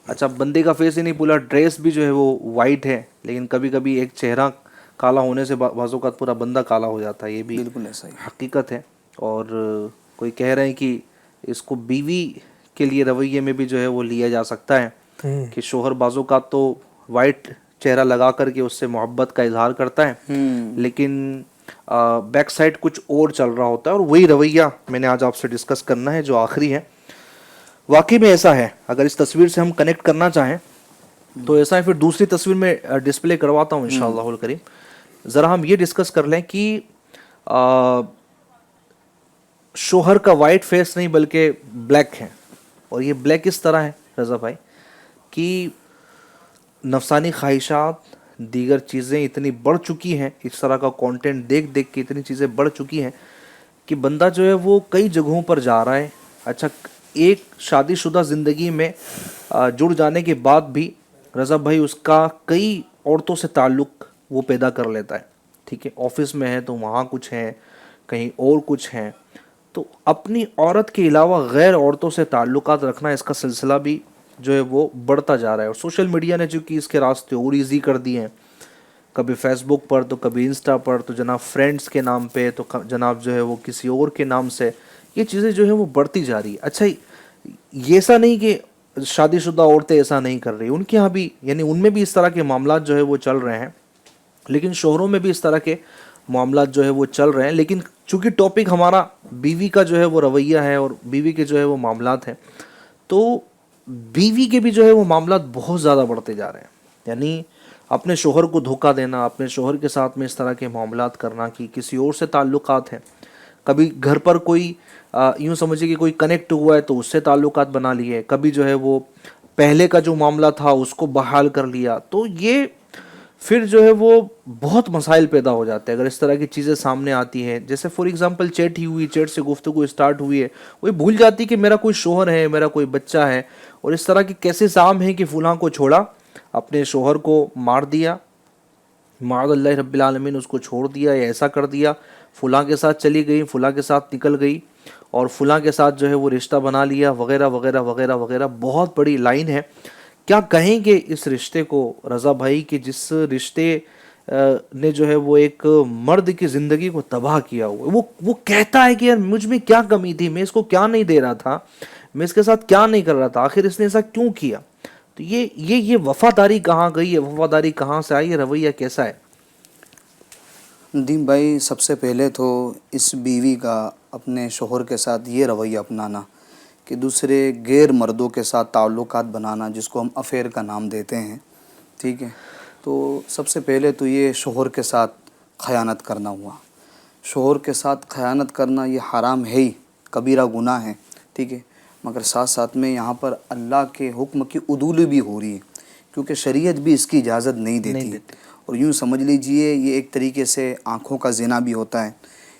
اچھا, بندے کا فیس ہی نہیں پورا ڈریس بھی جو ہے وہ وائٹ ہے, لیکن کبھی کبھی ایک چہرہ کالا ہونے سے بعض اوقات پورا بندہ کالا ہو جاتا ہے, یہ بھی بالکل ایسا ہی حقیقت ہے. اور کوئی کہہ رہے ہیں کہ اس کو بیوی کے لیے رویے میں بھی جو ہے وہ لیا جا سکتا ہے کہ شوہر بعض اوقات تو وائٹ چہرہ لگا کر کے اس سے محبت کا اظہار کرتا ہے, لیکن بیک سائڈ کچھ اور چل رہا ہوتا ہے, اور وہی رویہ میں نے آج آپ سے ڈسکس کرنا ہے جو آخری ہے. واقعی میں ایسا ہے, اگر اس تصویر سے ہم کنیکٹ کرنا چاہیں تو ایسا ہے. پھر دوسری تصویر میں ڈسپلے کرواتا ہوں انشاءاللہ الکریم. ذرا ہم یہ ڈسکس کر لیں کہ شوہر کا وائٹ فیس نہیں بلکہ بلیک ہے, اور یہ بلیک اس طرح ہے رضا بھائی کہ نفسانی خواہشات دیگر چیزیں اتنی بڑھ چکی ہیں, اس طرح کا کانٹینٹ دیکھ دیکھ کے اتنی چیزیں بڑھ چکی ہیں کہ بندہ جو ہے وہ کئی جگہوں پر جا رہا ہے. اچھا, ایک شادی شدہ زندگی میں جڑ جانے کے بعد بھی رضا بھائی اس کا کئی عورتوں سے تعلق وہ پیدا کر لیتا ہے. ٹھیک ہے, آفس میں ہے تو وہاں کچھ ہے, کہیں اور کچھ ہیں, تو اپنی عورت کے علاوہ غیر عورتوں سے تعلقات رکھنا اس کا سلسلہ بھی جو ہے وہ بڑھتا جا رہا ہے. اور سوشل میڈیا نے چونکہ اس کے راستے اور ایزی کر دیے ہیں, کبھی فیس بک پر تو کبھی انسٹا پر, تو جناب فرینڈس کے نام پہ, تو جناب جو ہے وہ کسی اور کے نام سے, یہ چیزیں جو ہے وہ بڑھتی جا رہی ہے. اچھا, یہ ایسا نہیں کہ شادی شدہ عورتیں ایسا نہیں کر رہی, ان کے ہاں بھی یعنی ان میں بھی اس طرح کے معاملات جو ہے وہ چل رہے ہیں, لیکن شوہروں میں بھی اس طرح کے معاملات جو ہے وہ چل رہے ہیں. لیکن چونکہ ٹاپک ہمارا بیوی کا جو ہے وہ رویہ ہے اور بیوی کے جو ہے وہ معاملات ہیں, تو بیوی کے بھی جو ہے وہ معاملات بہت زیادہ بڑھتے جا رہے ہیں. یعنی اپنے شوہر کو دھوکہ دینا, اپنے شوہر کے ساتھ میں اس طرح کے معاملات کرنا کہ کسی اور سے تعلقات ہیں. کبھی گھر پر کوئی یوں سمجھے کہ کوئی کنیکٹ ہوا ہے تو اس سے تعلقات بنا لیے, کبھی جو ہے وہ پہلے کا جو معاملہ تھا اس کو بحال کر لیا. تو یہ پھر جو ہے وہ بہت مسائل پیدا ہو جاتے ہیں اگر اس طرح کی چیزیں سامنے آتی ہیں. جیسے فار ایگزامپل چیٹ ہی ہوئی, چیٹ سے گفتگو اسٹارٹ ہوئی ہے, وہ بھول جاتی کہ میرا کوئی شوہر ہے, میرا کوئی بچہ ہے, اور اس طرح کے کیسز عام ہیں کہ فلاں کو چھوڑا, اپنے شوہر کو مار دیا, معاذ اللہ رب العالمین اس کو چھوڑ دیا, یا ایسا کر دیا, فلاں کے ساتھ چلی گئی, فلاں کے ساتھ نکل گئی, اور فلاں کے ساتھ جو ہے وہ رشتہ بنا لیا, وغیرہ وغیرہ وغیرہ وغیرہ. بہت بڑی لائن ہے. کیا کہیں گے اس رشتے کو رضا بھائی کہ جس رشتے نے جو ہے وہ ایک مرد کی زندگی کو تباہ کیا ہوا ہے. وہ کہتا ہے کہ یار مجھ میں کیا کمی تھی, میں اس کو کیا نہیں دے رہا تھا, میں اس کے ساتھ کیا نہیں کر رہا تھا, آخر اس نے ایسا کیوں کیا. تو یہ وفاداری کہاں گئی ہے, وفاداری کہاں سے آئی ہے, رویہ کیسا ہے؟ ندیم بھائی, سب سے پہلے تو اس بیوی کا اپنے شوہر کے ساتھ یہ رویہ اپنانا کہ دوسرے غیر مردوں کے ساتھ تعلقات بنانا, جس کو ہم افیئر کا نام دیتے ہیں, ٹھیک ہے, تو سب سے پہلے تو یہ شوہر کے ساتھ خیانت کرنا ہوا. شوہر کے ساتھ خیانت کرنا یہ حرام ہے ہی, کبیرہ گناہ ہے, ٹھیک ہے, مگر ساتھ ساتھ میں یہاں پر اللہ کے حکم کی عدولی بھی ہو رہی ہے, کیونکہ شریعت بھی اس کی اجازت نہیں دیتی. اور یوں سمجھ لیجئے یہ ایک طریقے سے آنکھوں کا زنا بھی ہوتا ہے.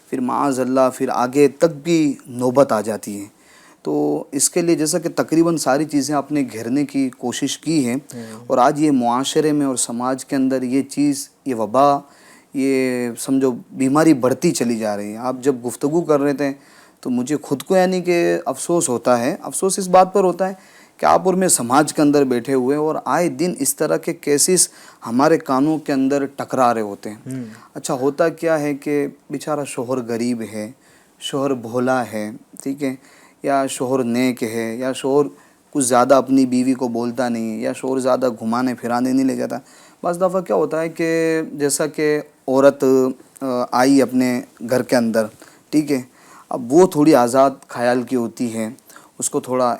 پھر معاذ اللہ پھر آگے تک بھی نوبت آ جاتی ہے. تو اس کے لیے جیسا کہ تقریباً ساری چیزیں آپ نے گھیرنے کی کوشش کی ہے, اور آج یہ معاشرے میں اور سماج کے اندر یہ چیز, یہ وبا, یہ سمجھو بیماری بڑھتی چلی جا رہی ہے. آپ جب گفتگو کر رہے تھے تو مجھے خود کو یعنی کہ افسوس ہوتا ہے. افسوس اس بات پر ہوتا ہے کہ آپ اور میں سماج کے اندر بیٹھے ہوئے اور آئے دن اس طرح کے کیسز ہمارے کانوں کے اندر ٹکرا رہے ہوتے ہیں. اچھا, ہوتا کیا ہے کہ بیچارہ شوہر غریب ہے, شوہر بھولا ہے, ٹھیک ہے, یا شوہر نیک ہے, یا شوہر کچھ زیادہ اپنی بیوی کو بولتا نہیں, یا شوہر زیادہ گھمانے پھرانے نہیں لے جاتا. بعض دفعہ کیا ہوتا ہے کہ جیسا کہ عورت آئی اپنے گھر کے اندر, ٹھیک ہے, اب وہ تھوڑی آزاد خیال کی ہوتی ہے, اس کو تھوڑا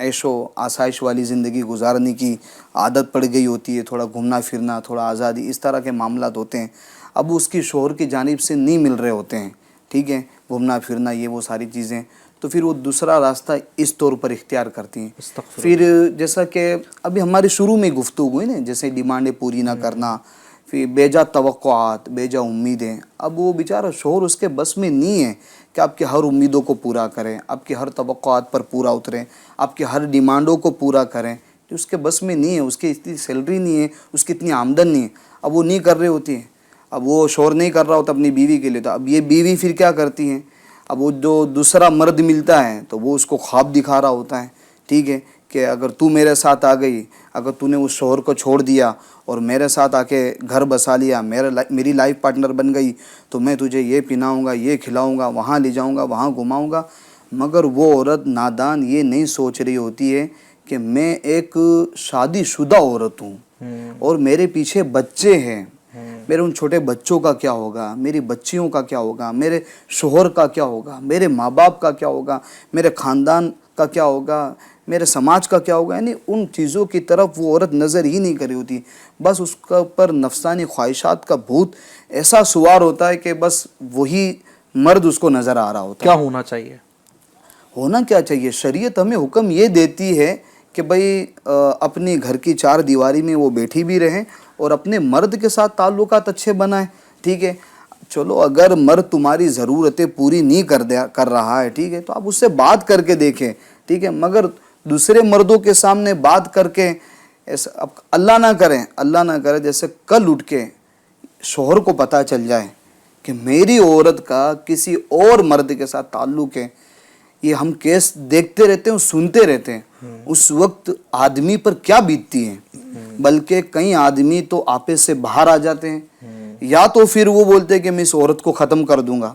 عیش و آسائش والی زندگی گزارنے کی عادت پڑ گئی ہوتی ہے, تھوڑا گھومنا پھرنا, تھوڑا آزادی, اس طرح کے معاملات ہوتے ہیں. اب اس کی شوہر کی جانب سے نہیں مل رہے ہوتے ہیں, ٹھیک ہے, گھومنا پھرنا, یہ وہ ساری چیزیں, تو پھر وہ دوسرا راستہ اس طور پر اختیار کرتی ہیں. پھر جیسا کہ ابھی ہماری شروع میں گفتگو ہوئی نا, جیسے ڈیمانڈیں پوری نہ کرنا, پھر بیجا توقعات، بیجا امیدیں. اب وہ بیچارہ شوہر اس کے بس میں نہیں ہے کہ آپ کی ہر امیدوں کو پورا کریں، آپ کی ہر توقعات پر پورا اتریں، آپ کی ہر ڈیمانڈوں کو پورا کریں. جو اس کے بس میں نہیں ہے، اس کی اتنی سیلری نہیں ہے، اس کی اتنی آمدن نہیں ہے. اب وہ نہیں کر رہی ہوتی ہیں، اب وہ شوہر نہیں کر رہا ہوتا اپنی بیوی کے لیے، تو اب یہ بیوی پھر کیا کرتی ہیں؟ اب وہ جو دوسرا مرد ملتا ہے تو وہ اس کو خواب دکھا رہا ہوتا ہے، ٹھیک ہے، کہ اگر تو میرے ساتھ آ گئی، اگر تو نے اس شوہر کو چھوڑ دیا اور میرے ساتھ آ کے گھر بسا لیا، میری لائف پارٹنر بن گئی، تو میں تجھے یہ پہناؤں گا، یہ کھلاؤں گا، وہاں لے جاؤں گا، وہاں گھماؤں گا. مگر وہ عورت نادان یہ نہیں سوچ رہی ہوتی ہے کہ میں ایک شادی شدہ عورت ہوں اور میرے پیچھے بچے ہیں. میرے ان چھوٹے بچوں کا کیا ہوگا، میری بچیوں کا کیا ہوگا، میرے شوہر کا کیا ہوگا، میرے ماں باپ کا کیا ہوگا، میرے خاندان کا کیا ہوگا، میرے سماج کا کیا ہوگا. یعنی ان چیزوں کی طرف وہ عورت نظر ہی نہیں کری ہوتی. بس اس کا پر نفسانی خواہشات کا بھوت ایسا سوار ہوتا ہے کہ بس وہی مرد اس کو نظر آ رہا ہوتا ہے. کیا ہونا چاہیے؟ ہونا کیا چاہیے؟ شریعت ہمیں حکم یہ دیتی ہے کہ بھئی اپنی گھر کی چار دیواری میں وہ بیٹھی بھی رہیں اور اپنے مرد کے ساتھ تعلقات اچھے بنائیں، ٹھیک ہے. چلو اگر مرد تمہاری ضرورتیں پوری نہیں کر رہا ہے، ٹھیک ہے، تو آپ اس سے بات کر کے دیکھیں، ٹھیک ہے. مگر دوسرے مردوں کے سامنے بات کر کے ایسا اللہ نہ کرے جیسے کل اٹھ کے شوہر کو پتہ چل جائے کہ میری عورت کا کسی اور مرد کے ساتھ تعلق ہے. یہ ہم کیس دیکھتے رہتے ہیں، سنتے رہتے ہیں. اس وقت آدمی پر کیا بیتتی ہے، بلکہ کئی آدمی تو آپے سے باہر آ جاتے ہیں، یا تو پھر وہ بولتے ہیں کہ میں اس عورت کو ختم کر دوں گا،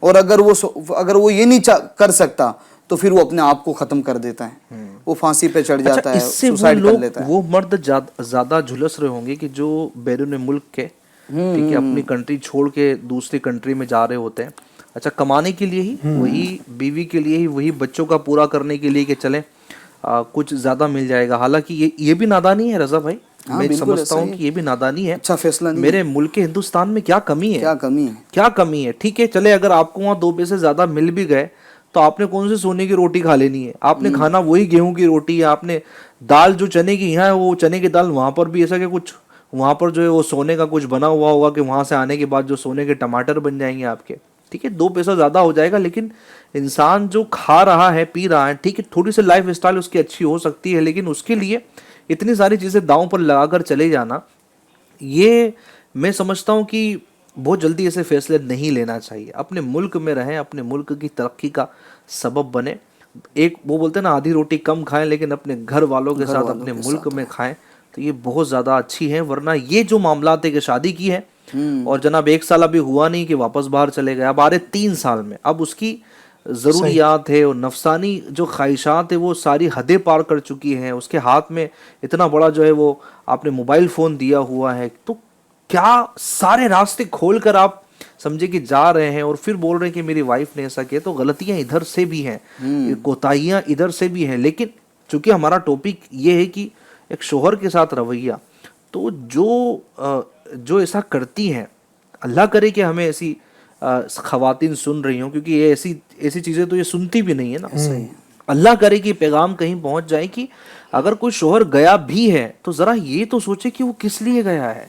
اور اگر وہ یہ نہیں کر سکتا تو پھر وہ اپنے آپ کو ختم کر دیتا ہے، وہ پھانسی پہ چڑھ جاتا ہے، اس سے سوسائڈ کر لیتا ہے. وہ مرد زیادہ جھلس رہے ہوں گے کہ جو بیرون ملک کے، ٹھیک ہے، اپنی کنٹری چھوڑ کے دوسری کنٹری میں جا رہے ہوتے ہیں، اچھا کمانے کے لیے ہی، وہی بیوی کے لیے ہی، وہی بچوں کا پورا کرنے کے لیے کہ چلیں کچھ زیادہ مل جائے گا. حالانکہ یہ بھی نادانی ہے رضا بھائی، میں سمجھتا ہوں کہ یہ بھی نادانی ہے. اچھا فیصلہ نہیں. میرے ملک ہندوستان میں کیا کمی ہے، کیا کمی ہے. ٹھیک ہے، چلے اگر آپ کو وہاں 2 پیسے زیادہ مل بھی گئے تو آپ نے کون سے سونے کی روٹی کھا لینی ہے؟ آپ نے کھانا وہی گیہوں کی روٹی ہے. آپ نے دال جو چنے کی یہاں ہے، وہ چنے کی دال وہاں پر بھی ایسا کہ کچھ وہاں پر جو ہے وہ سونے کا کچھ بنا ہوا ہوگا کہ وہاں سے آنے کے بعد جو سونے کے ٹماٹر بن جائیں گے آپ کے. ٹھیک ہے، 2 پیسہ زیادہ ہو جائے گا، لیکن انسان جو کھا رہا ہے، پی رہا ہے، ٹھیک ہے، تھوڑی سی لائف اسٹائل اس کی اچھی ہو سکتی ہے، لیکن اس کے لیے اتنی ساری چیزیں داؤں پر لگا کر چلے جانا، یہ میں سمجھتا ہوں کہ بہت جلدی ایسے فیصلے نہیں لینا چاہیے. اپنے ملک میں رہیں، اپنے ملک کی ترقی کا سبب بنے. ایک وہ بولتے ہیں نا، آدھی روٹی کم کھائیں لیکن اپنے گھر والوں کے ساتھ اپنے ملک میں کھائیں، تو یہ بہت زیادہ اچھی ہیں. ورنہ یہ جو معاملات ہے کہ شادی کی ہے اور جناب 1 سال ابھی ہوا نہیں کہ واپس باہر چلے گئے، اب آ رہے 3 سال میں، اب اس کی ضروریات ہے اور نفسانی جو خواہشات ہے وہ ساری حدیں پار کر چکی ہیں. اس کے ہاتھ میں اتنا بڑا جو ہے وہ آپ نے موبائل فون دیا ہوا ہے، تو کیا سارے راستے کھول کر آپ سمجھے کہ جا رہے ہیں اور پھر بول رہے ہیں کہ میری وائف نے ایسا کیا. تو غلطیاں ادھر سے بھی ہیں، کوتاہیاں ادھر سے بھی ہیں. لیکن چونکہ ہمارا ٹاپک یہ ہے کہ ایک شوہر کے ساتھ رویہ، تو جو ایسا کرتی ہیں، اللہ کرے کہ ہمیں ایسی خواتین سن رہی ہوں، کیونکہ یہ ایسی چیزیں تو یہ سنتی بھی نہیں ہے نا. اللہ کرے کہ پیغام کہیں پہنچ جائے کہ اگر کوئی شوہر گیا بھی ہے تو ذرا یہ تو سوچے کہ وہ کس لیے گیا ہے.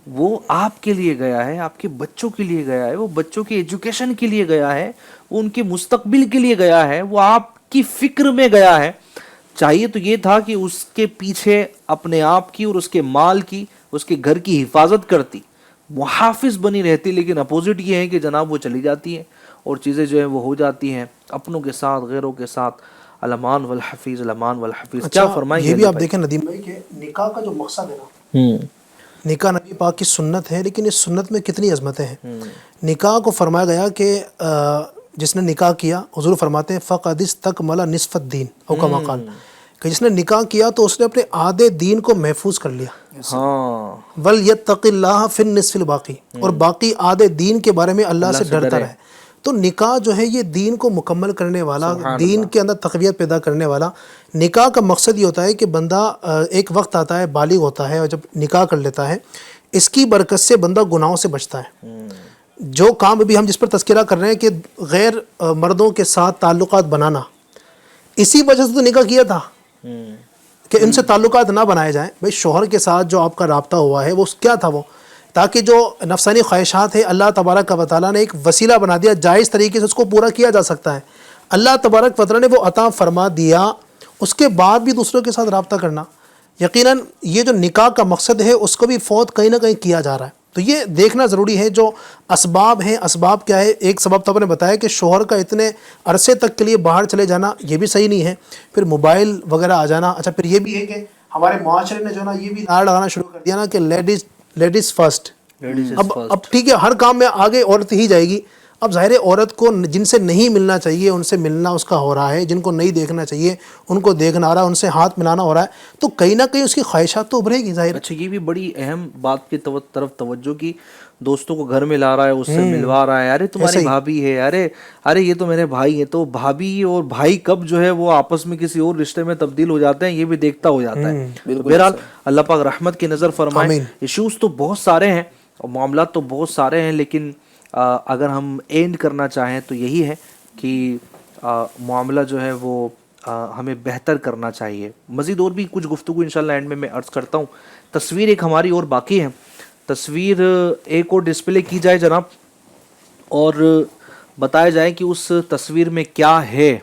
وہ آپ کے لیے گیا ہے، آپ کے بچوں کے لیے گیا ہے، وہ بچوں کی ایجوکیشن کے لیے گیا ہے، وہ ان کے مستقبل کے لیے گیا ہے، وہ آپ کی فکر میں گیا ہے. چاہیے تو یہ تھا کہ اس کے پیچھے اپنے آپ کی اور اس کے مال کی، اس کے گھر کی حفاظت کرتی، محافظ بنی رہتی. لیکن اپوزٹ یہ ہے کہ جناب وہ چلی جاتی ہیں اور چیزیں جو ہیں وہ ہو جاتی ہیں اپنوں کے ساتھ، غیروں کے ساتھ. الامان والحفیظ، الامان والحفیظ. کیا فرمائیں گے؟ یہ بھی آپ دیکھیں ندیم بھائی کہ نکاح کا جو مقصد ہے نا، نکاح نبی پاک کی سنت ہے، لیکن اس سنت میں کتنی عظمتیں ہیں. نکاح کو فرمایا گیا کہ جس نے نکاح کیا، حضور فرماتے ہیں فقد استکمل نصف الدین، او کما قال، کہ جس نے نکاح کیا تو اس نے اپنے آدھے دین کو محفوظ کر لیا. ہاں، وَلْيَتَّقِ اللَّهَ فِي النِّصْفِ الْبَاقِي، اور باقی آدھے دین کے بارے میں اللہ سے ڈرتا رہے. تو نکاح جو ہے یہ دین کو مکمل کرنے والا، دین کے اندر تقویت پیدا کرنے والا. نکاح کا مقصد یہ ہوتا ہے کہ بندہ ایک وقت آتا ہے، بالغ ہوتا ہے، اور جب نکاح کر لیتا ہے اس کی برکت سے بندہ گناہوں سے بچتا ہے. جو کام ابھی ہم جس پر تذکرہ کر رہے ہیں کہ غیر مردوں کے ساتھ تعلقات بنانا، اسی وجہ سے تو نکاح کیا تھا کہ ان سے تعلقات نہ بنائے جائیں. بھائی شوہر کے ساتھ جو آپ کا رابطہ ہوا ہے وہ کیا تھا؟ وہ تاکہ جو نفسانی خواہشات ہیں اللہ تبارک و تعالیٰ نے ایک وسیلہ بنا دیا، جائز طریقے سے اس کو پورا کیا جا سکتا ہے. اللہ تبارک و تعالیٰ نے وہ عطا فرما دیا، اس کے بعد بھی دوسروں کے ساتھ رابطہ کرنا، یقیناً یہ جو نکاح کا مقصد ہے اس کو بھی فوت کہیں نہ کہیں کیا جا رہا ہے. تو یہ دیکھنا ضروری ہے جو اسباب ہیں. اسباب کیا ہے؟ ایک سبب تو آپ نے بتایا کہ شوہر کا اتنے عرصے تک کے لیے باہر چلے جانا، یہ بھی صحیح نہیں ہے. پھر موبائل وغیرہ آ جانا. اچھا پھر یہ بھی ہے کہ ہمارے معاشرے نے جو ہے نا یہ بھی نعرہ لگانا شروع کر دیا نا کہ لیڈیز فرسٹ. اب ٹھیک ہے، ہر کام میں آگے عورت ہی جائے گی. اب ظاہر ہے عورت کو جن سے نہیں ملنا چاہیے ان سے ملنا اس کا ہو رہا ہے، جن کو نہیں دیکھنا چاہیے ان کو دیکھنا ہو رہا ہے، ان سے ہاتھ ملانا ہو رہا ہے، تو کہیں نہ کہیں اس کی خواہشات تو ابھرے گی ظاہر. اچھا یہ بھی بڑی اہم بات کی طرف توجہ کی، دوستوں کو گھر میں لا رہا ہے، اس سے ملوا رہا ہے، ارے تمہاری بھابھی ہے، ارے یہ تو میرے بھائی ہیں. تو بھابھی اور بھائی کب جو ہے وہ آپس میں کسی اور رشتے میں تبدیل ہو جاتے ہیں یہ بھی دیکھتا ہو جاتا ہے. بہرحال اللہ پاک رحمت کی نظر فرمائے. ایشوز تو بہت سارے ہیں اور معاملات تو بہت سارے ہیں، لیکن اگر ہم اینڈ کرنا چاہیں تو یہی ہے کہ معاملہ جو ہے وہ ہمیں بہتر کرنا چاہیے. مزید اور بھی کچھ گفتگو انشاءاللہ اینڈ میں عرض کرتا ہوں. تصویر ایک ہماری اور باقی ہے، تصویر ایک اور ڈسپلے کی جائے جناب، اور بتایا جائے کہ اس تصویر میں کیا ہے.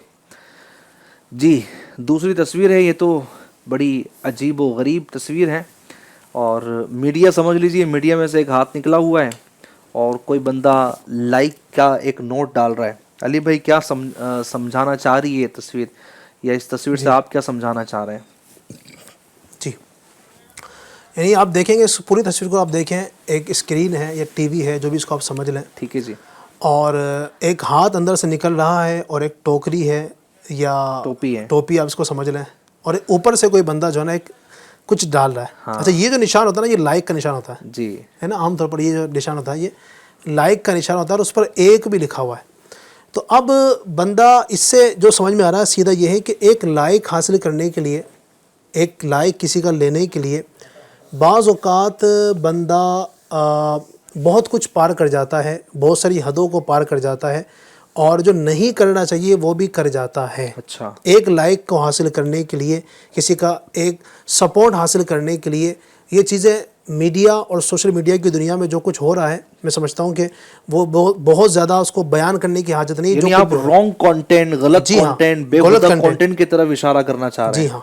جی دوسری تصویر ہے، یہ تو بڑی عجیب و غریب تصویر ہے، اور میڈیا سمجھ لیجئے میڈیا میں سے ایک ہاتھ نکلا ہوا ہے اور کوئی بندہ لائک کا ایک نوٹ ڈال رہا ہے. علی بھائی کیا سمجھانا چاہ رہی ہے یہ تصویر، یا اس تصویر سے آپ کیا سمجھانا چاہ رہے ہیں؟ جی یعنی آپ دیکھیں گے اس پوری تصویر کو، آپ دیکھیں ایک اسکرین ہے یا ٹی وی ہے جو بھی اس کو آپ سمجھ لیں، ٹھیک ہے جی، اور ایک ہاتھ اندر سے نکل رہا ہے اور ایک ٹوکری ہے یا ٹوپی آپ اس کو سمجھ لیں، اور اوپر سے کوئی بندہ جو ہے نا ایک کچھ ڈال رہا ہے. اچھا یہ جو نشان ہوتا ہے نا یہ لائک کا نشان ہوتا ہے جی، ہے نا، عام طور پر یہ جو نشان ہوتا ہے یہ لائک کا نشان ہوتا ہے اور اس پر ایک بھی لکھا ہوا ہے. تو اب بندہ اس سے جو سمجھ میں آ رہا ہے سیدھا یہ ہے کہ ایک لائک حاصل کرنے کے لیے، ایک لائک کسی کا لینے کے لیے بعض اوقات بندہ بہت کچھ پار کر جاتا ہے، بہت ساری حدوں کو پار کر جاتا ہے، اور جو نہیں کرنا چاہیے وہ بھی کر جاتا ہے. اچھا ایک لائک کو حاصل کرنے کے لیے، کسی کا ایک سپورٹ حاصل کرنے کے لیے، یہ چیزیں میڈیا اور سوشل میڈیا کی دنیا میں جو کچھ ہو رہا ہے میں سمجھتا ہوں کہ وہ بہت زیادہ اس کو بیان کرنے کی حاجت نہیں. یعنی آپ رانگ کانٹینٹ، غلط کانٹینٹ، بےہودہ کانٹینٹ کی طرف اشارہ کرنا چاہ رہے ہیں. جی ہاں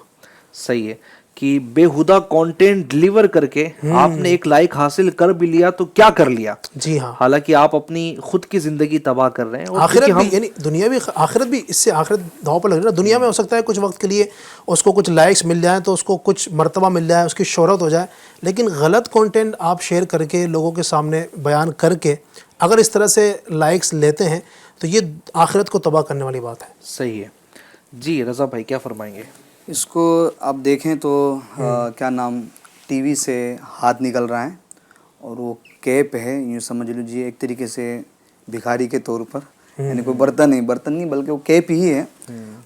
صحیح ہے کہ بےہودہ کانٹینٹ ڈلیور کر کے آپ نے ایک لائک حاصل کر بھی لیا تو کیا کر لیا. جی ہاں، حالانکہ آپ اپنی خود کی زندگی تباہ کر رہے ہیں. اور آخرت بھی یعنی دنیا بھی، آخرت بھی اس سے آخرت داؤ پر لگ رہا ہے. دنیا میں ہو سکتا ہے کچھ وقت کے لیے اس کو کچھ لائکس مل جائیں تو اس کو کچھ مرتبہ مل جائے، اس کی شہرت ہو جائے، لیکن غلط کانٹینٹ آپ شیئر کر کے لوگوں کے سامنے بیان کر کے اگر اس طرح سے لائکس لیتے ہیں تو یہ آخرت کو تباہ کرنے والی بات ہے. صحیح ہے. جی رضا بھائی کیا فرمائیں گے؟ اس کو آپ دیکھیں تو کیا نام ٹی وی سے ہاتھ نکل رہا ہے اور وہ کیپ ہے، یوں سمجھ لیجیے ایک طریقے سے بھکاری کے طور پر، یعنی کوئی برتن نہیں بلکہ وہ کیپ ہی ہے،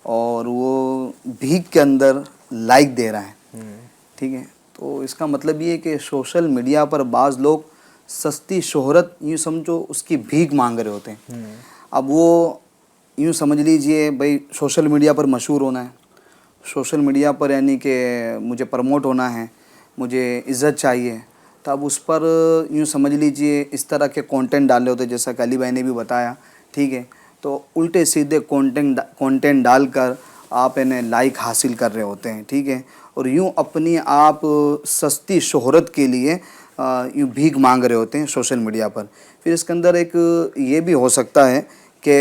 اور وہ بھیک کے اندر لائک دے رہا ہے. ٹھیک ہے، تو اس کا مطلب یہ ہے کہ سوشل میڈیا پر بعض لوگ سستی شہرت یوں سمجھو اس کی بھیک مانگ رہے ہوتے ہیں. اب وہ یوں سمجھ لیجئے بھائی سوشل میڈیا پر مشہور ہونا ہے، سوشل میڈیا پر یعنی کہ مجھے پروموٹ ہونا ہے، مجھے عزت چاہیے، تو اب اس پر یوں سمجھ لیجئے اس طرح کے کانٹینٹ ڈالے ہوتے جیسا کہ علی بھائی نے بھی بتایا. ٹھیک ہے، تو الٹے سیدھے کانٹینٹ ڈال کر آپ انہیں لائک حاصل کر رہے ہوتے ہیں. ٹھیک ہے، اور یوں اپنی آپ سستی شہرت کے لیے یوں بھیک مانگ رہے ہوتے ہیں سوشل میڈیا پر. پھر اس کے اندر ایک یہ بھی ہو سکتا ہے کہ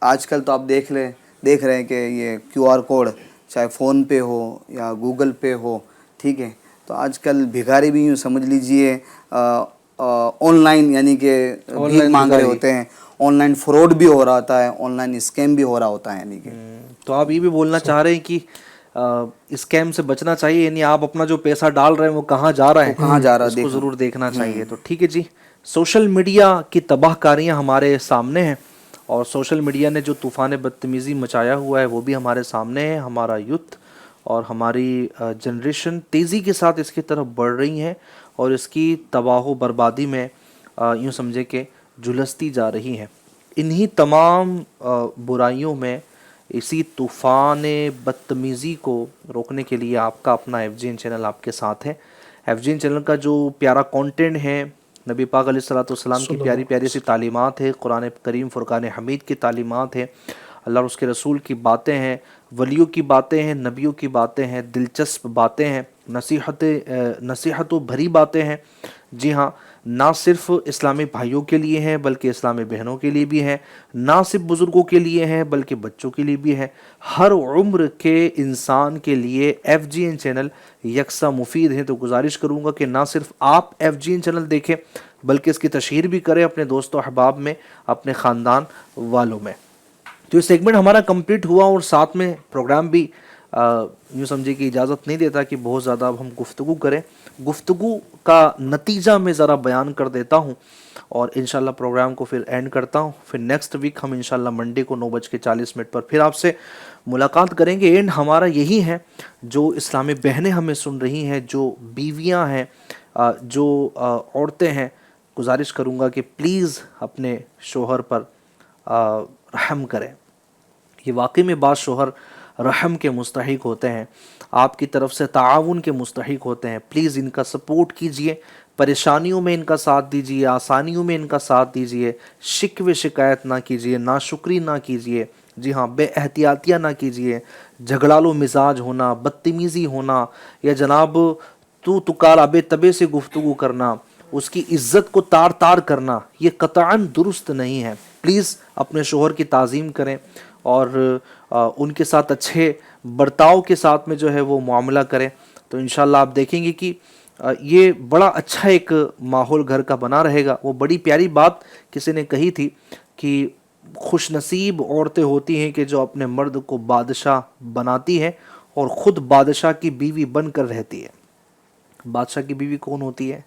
آج کل تو آپ دیکھ رہے ہیں کہ یہ QR کوڈ چاہے فون پے ہو یا گوگل پے ہو، ٹھیک ہے، تو آج کل بھکاری بھی یوں سمجھ لیجئے آن لائن یعنی کہ بھیک مانگ رہے ہوتے ہیں. آن لائن فراڈ بھی ہو رہا ہوتا ہے، آن لائن اسکیم بھی ہو رہا ہوتا ہے. یعنی کہ تو آپ یہ بھی بولنا چاہ رہے ہیں کہ اسکیم سے بچنا چاہیے، یعنی آپ اپنا جو پیسہ ڈال رہے ہیں وہ کہاں جا رہا ہے اس کو ضرور دیکھنا چاہیے. تو ٹھیک ہے جی، سوشل میڈیا کی تباہ کاریاں ہمارے سامنے ہیں، اور سوشل میڈیا نے جو طوفان بدتمیزی مچایا ہوا ہے وہ بھی ہمارے سامنے ہے. ہمارا یوتھ اور ہماری جنریشن تیزی کے ساتھ اس کی طرف بڑھ رہی ہیں اور اس کی تباہ و بربادی میں یوں سمجھے کہ جھلستی جا رہی ہیں. انہی تمام برائیوں میں اسی طوفان بدتمیزی کو روکنے کے لیے آپ کا اپنا FGN چینل آپ کے ساتھ ہے. FGN چینل کا جو پیارا کانٹینٹ ہے نبی پاک علیہ الصلوۃ والسلام کی پیاری پیاری سی تعلیمات ہے، قرآن کریم فرقان حمید کی تعلیمات ہیں، اللہ اور اس کے رسول کی باتیں ہیں، ولیوں کی باتیں ہیں، نبیوں کی باتیں ہیں، دلچسپ باتیں ہیں، نصیحتوں بھری باتیں ہیں۔ جی ہاں، نہ صرف اسلامی بھائیوں کے لیے ہیں بلکہ اسلامی بہنوں کے لیے بھی ہیں، نہ صرف بزرگوں کے لیے ہیں بلکہ بچوں کے لیے بھی ہیں، ہر عمر کے انسان کے لیے ایف جی این چینل یکساں مفید ہیں۔ تو گزارش کروں گا کہ نہ صرف آپ ایف جی این چینل دیکھیں بلکہ اس کی تشہیر بھی کریں اپنے دوست و احباب میں، اپنے خاندان والوں میں۔ تو یہ سیگمنٹ ہمارا کمپلیٹ ہوا، اور ساتھ میں پروگرام بھی یوں سمجھے کہ اجازت نہیں دیتا کہ بہت زیادہ اب ہم گفتگو کریں، گفتگو کا نتیجہ میں ذرا بیان کر دیتا ہوں اور انشاءاللہ پروگرام کو پھر اینڈ کرتا ہوں۔ پھر نیکسٹ ویک ہم انشاءاللہ منڈے کو 9:40 پر پھر آپ سے ملاقات کریں گے۔ اینڈ ہمارا یہی ہے، جو اسلامی بہنیں ہمیں سن رہی ہیں، جو بیویاں ہیں، جو عورتیں ہیں، گزارش کروں گا کہ پلیز اپنے شوہر پر رحم کریں۔ یہ واقعی میں بعض شوہر رحم کے مستحق ہوتے ہیں، آپ کی طرف سے تعاون کے مستحق ہوتے ہیں۔ پلیز ان کا سپورٹ کیجئے، پریشانیوں میں ان کا ساتھ دیجئے، آسانیوں میں ان کا ساتھ دیجئے، شکوے شکایت نہ کیجئے، ناشکری نہ کیجئے، جی ہاں بے احتیاطیاں نہ کیجئے، جھگڑالو مزاج ہونا، بدتمیزی ہونا، یا جناب تو تکال آبے تبے سے گفتگو کرنا، اس کی عزت کو تار تار کرنا، یہ قطعاً درست نہیں ہے۔ پلیز اپنے شوہر کی تعظیم کریں اور ان کے ساتھ اچھے برتاؤ کے ساتھ میں جو ہے وہ معاملہ کریں، تو انشاءاللہ آپ دیکھیں گے کہ یہ بڑا اچھا ایک ماحول گھر کا بنا رہے گا۔ وہ بڑی پیاری بات کسی نے کہی تھی کہ خوش نصیب عورتیں ہوتی ہیں کہ جو اپنے مرد کو بادشاہ بناتی ہیں اور خود بادشاہ کی بیوی بن کر رہتی ہے۔ بادشاہ کی بیوی کون ہوتی ہے؟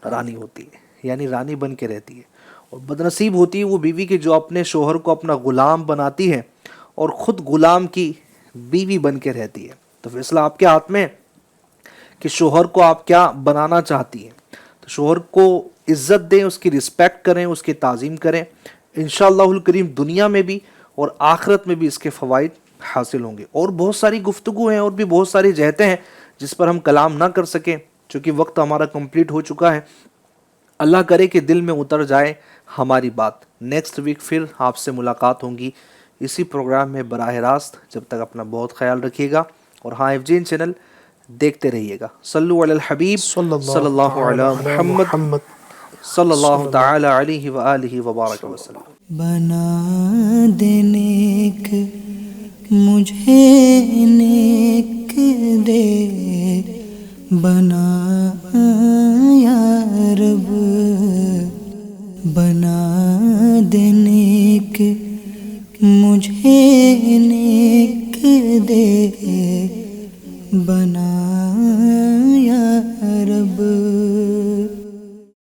رانی ہوتی ہے، یعنی رانی بن کے رہتی ہے۔ اور بدنصیب ہوتی ہے وہ بیوی کہ جو اپنے شوہر کو اپنا غلام بناتی ہے اور خود غلام کی بیوی بن کے رہتی ہے۔ تو فیصلہ آپ کے ہاتھ میں ہے کہ شوہر کو آپ کیا بنانا چاہتی ہیں۔ تو شوہر کو عزت دیں، اس کی رسپیکٹ کریں، اس کی تعظیم کریں، انشاءاللہ الکریم دنیا میں بھی اور آخرت میں بھی اس کے فوائد حاصل ہوں گے۔ اور بہت ساری گفتگو ہیں اور بھی بہت ساری جہتیں ہیں جس پر ہم کلام نہ کر سکیں چونکہ وقت ہمارا کمپلیٹ ہو چکا ہے۔ اللہ کرے کہ دل میں اتر جائے ہماری بات۔ نیکسٹ ویک پھر آپ سے ملاقات ہوں گی اسی پروگرام میں براہ راست۔ جب تک اپنا بہت خیال رکھیے گا، اور ہاں ایف جی این چینل دیکھتے رہیے گا۔ صلو علی الحبیب صلی اللہ علی محمد صلی اللہ تعالی علیہ وآلہ وبارک وسلم۔ بنا دے نیک مجھے نیک دے، بنا یا رب، بنا دے نیک مجھے نیک دے، بنا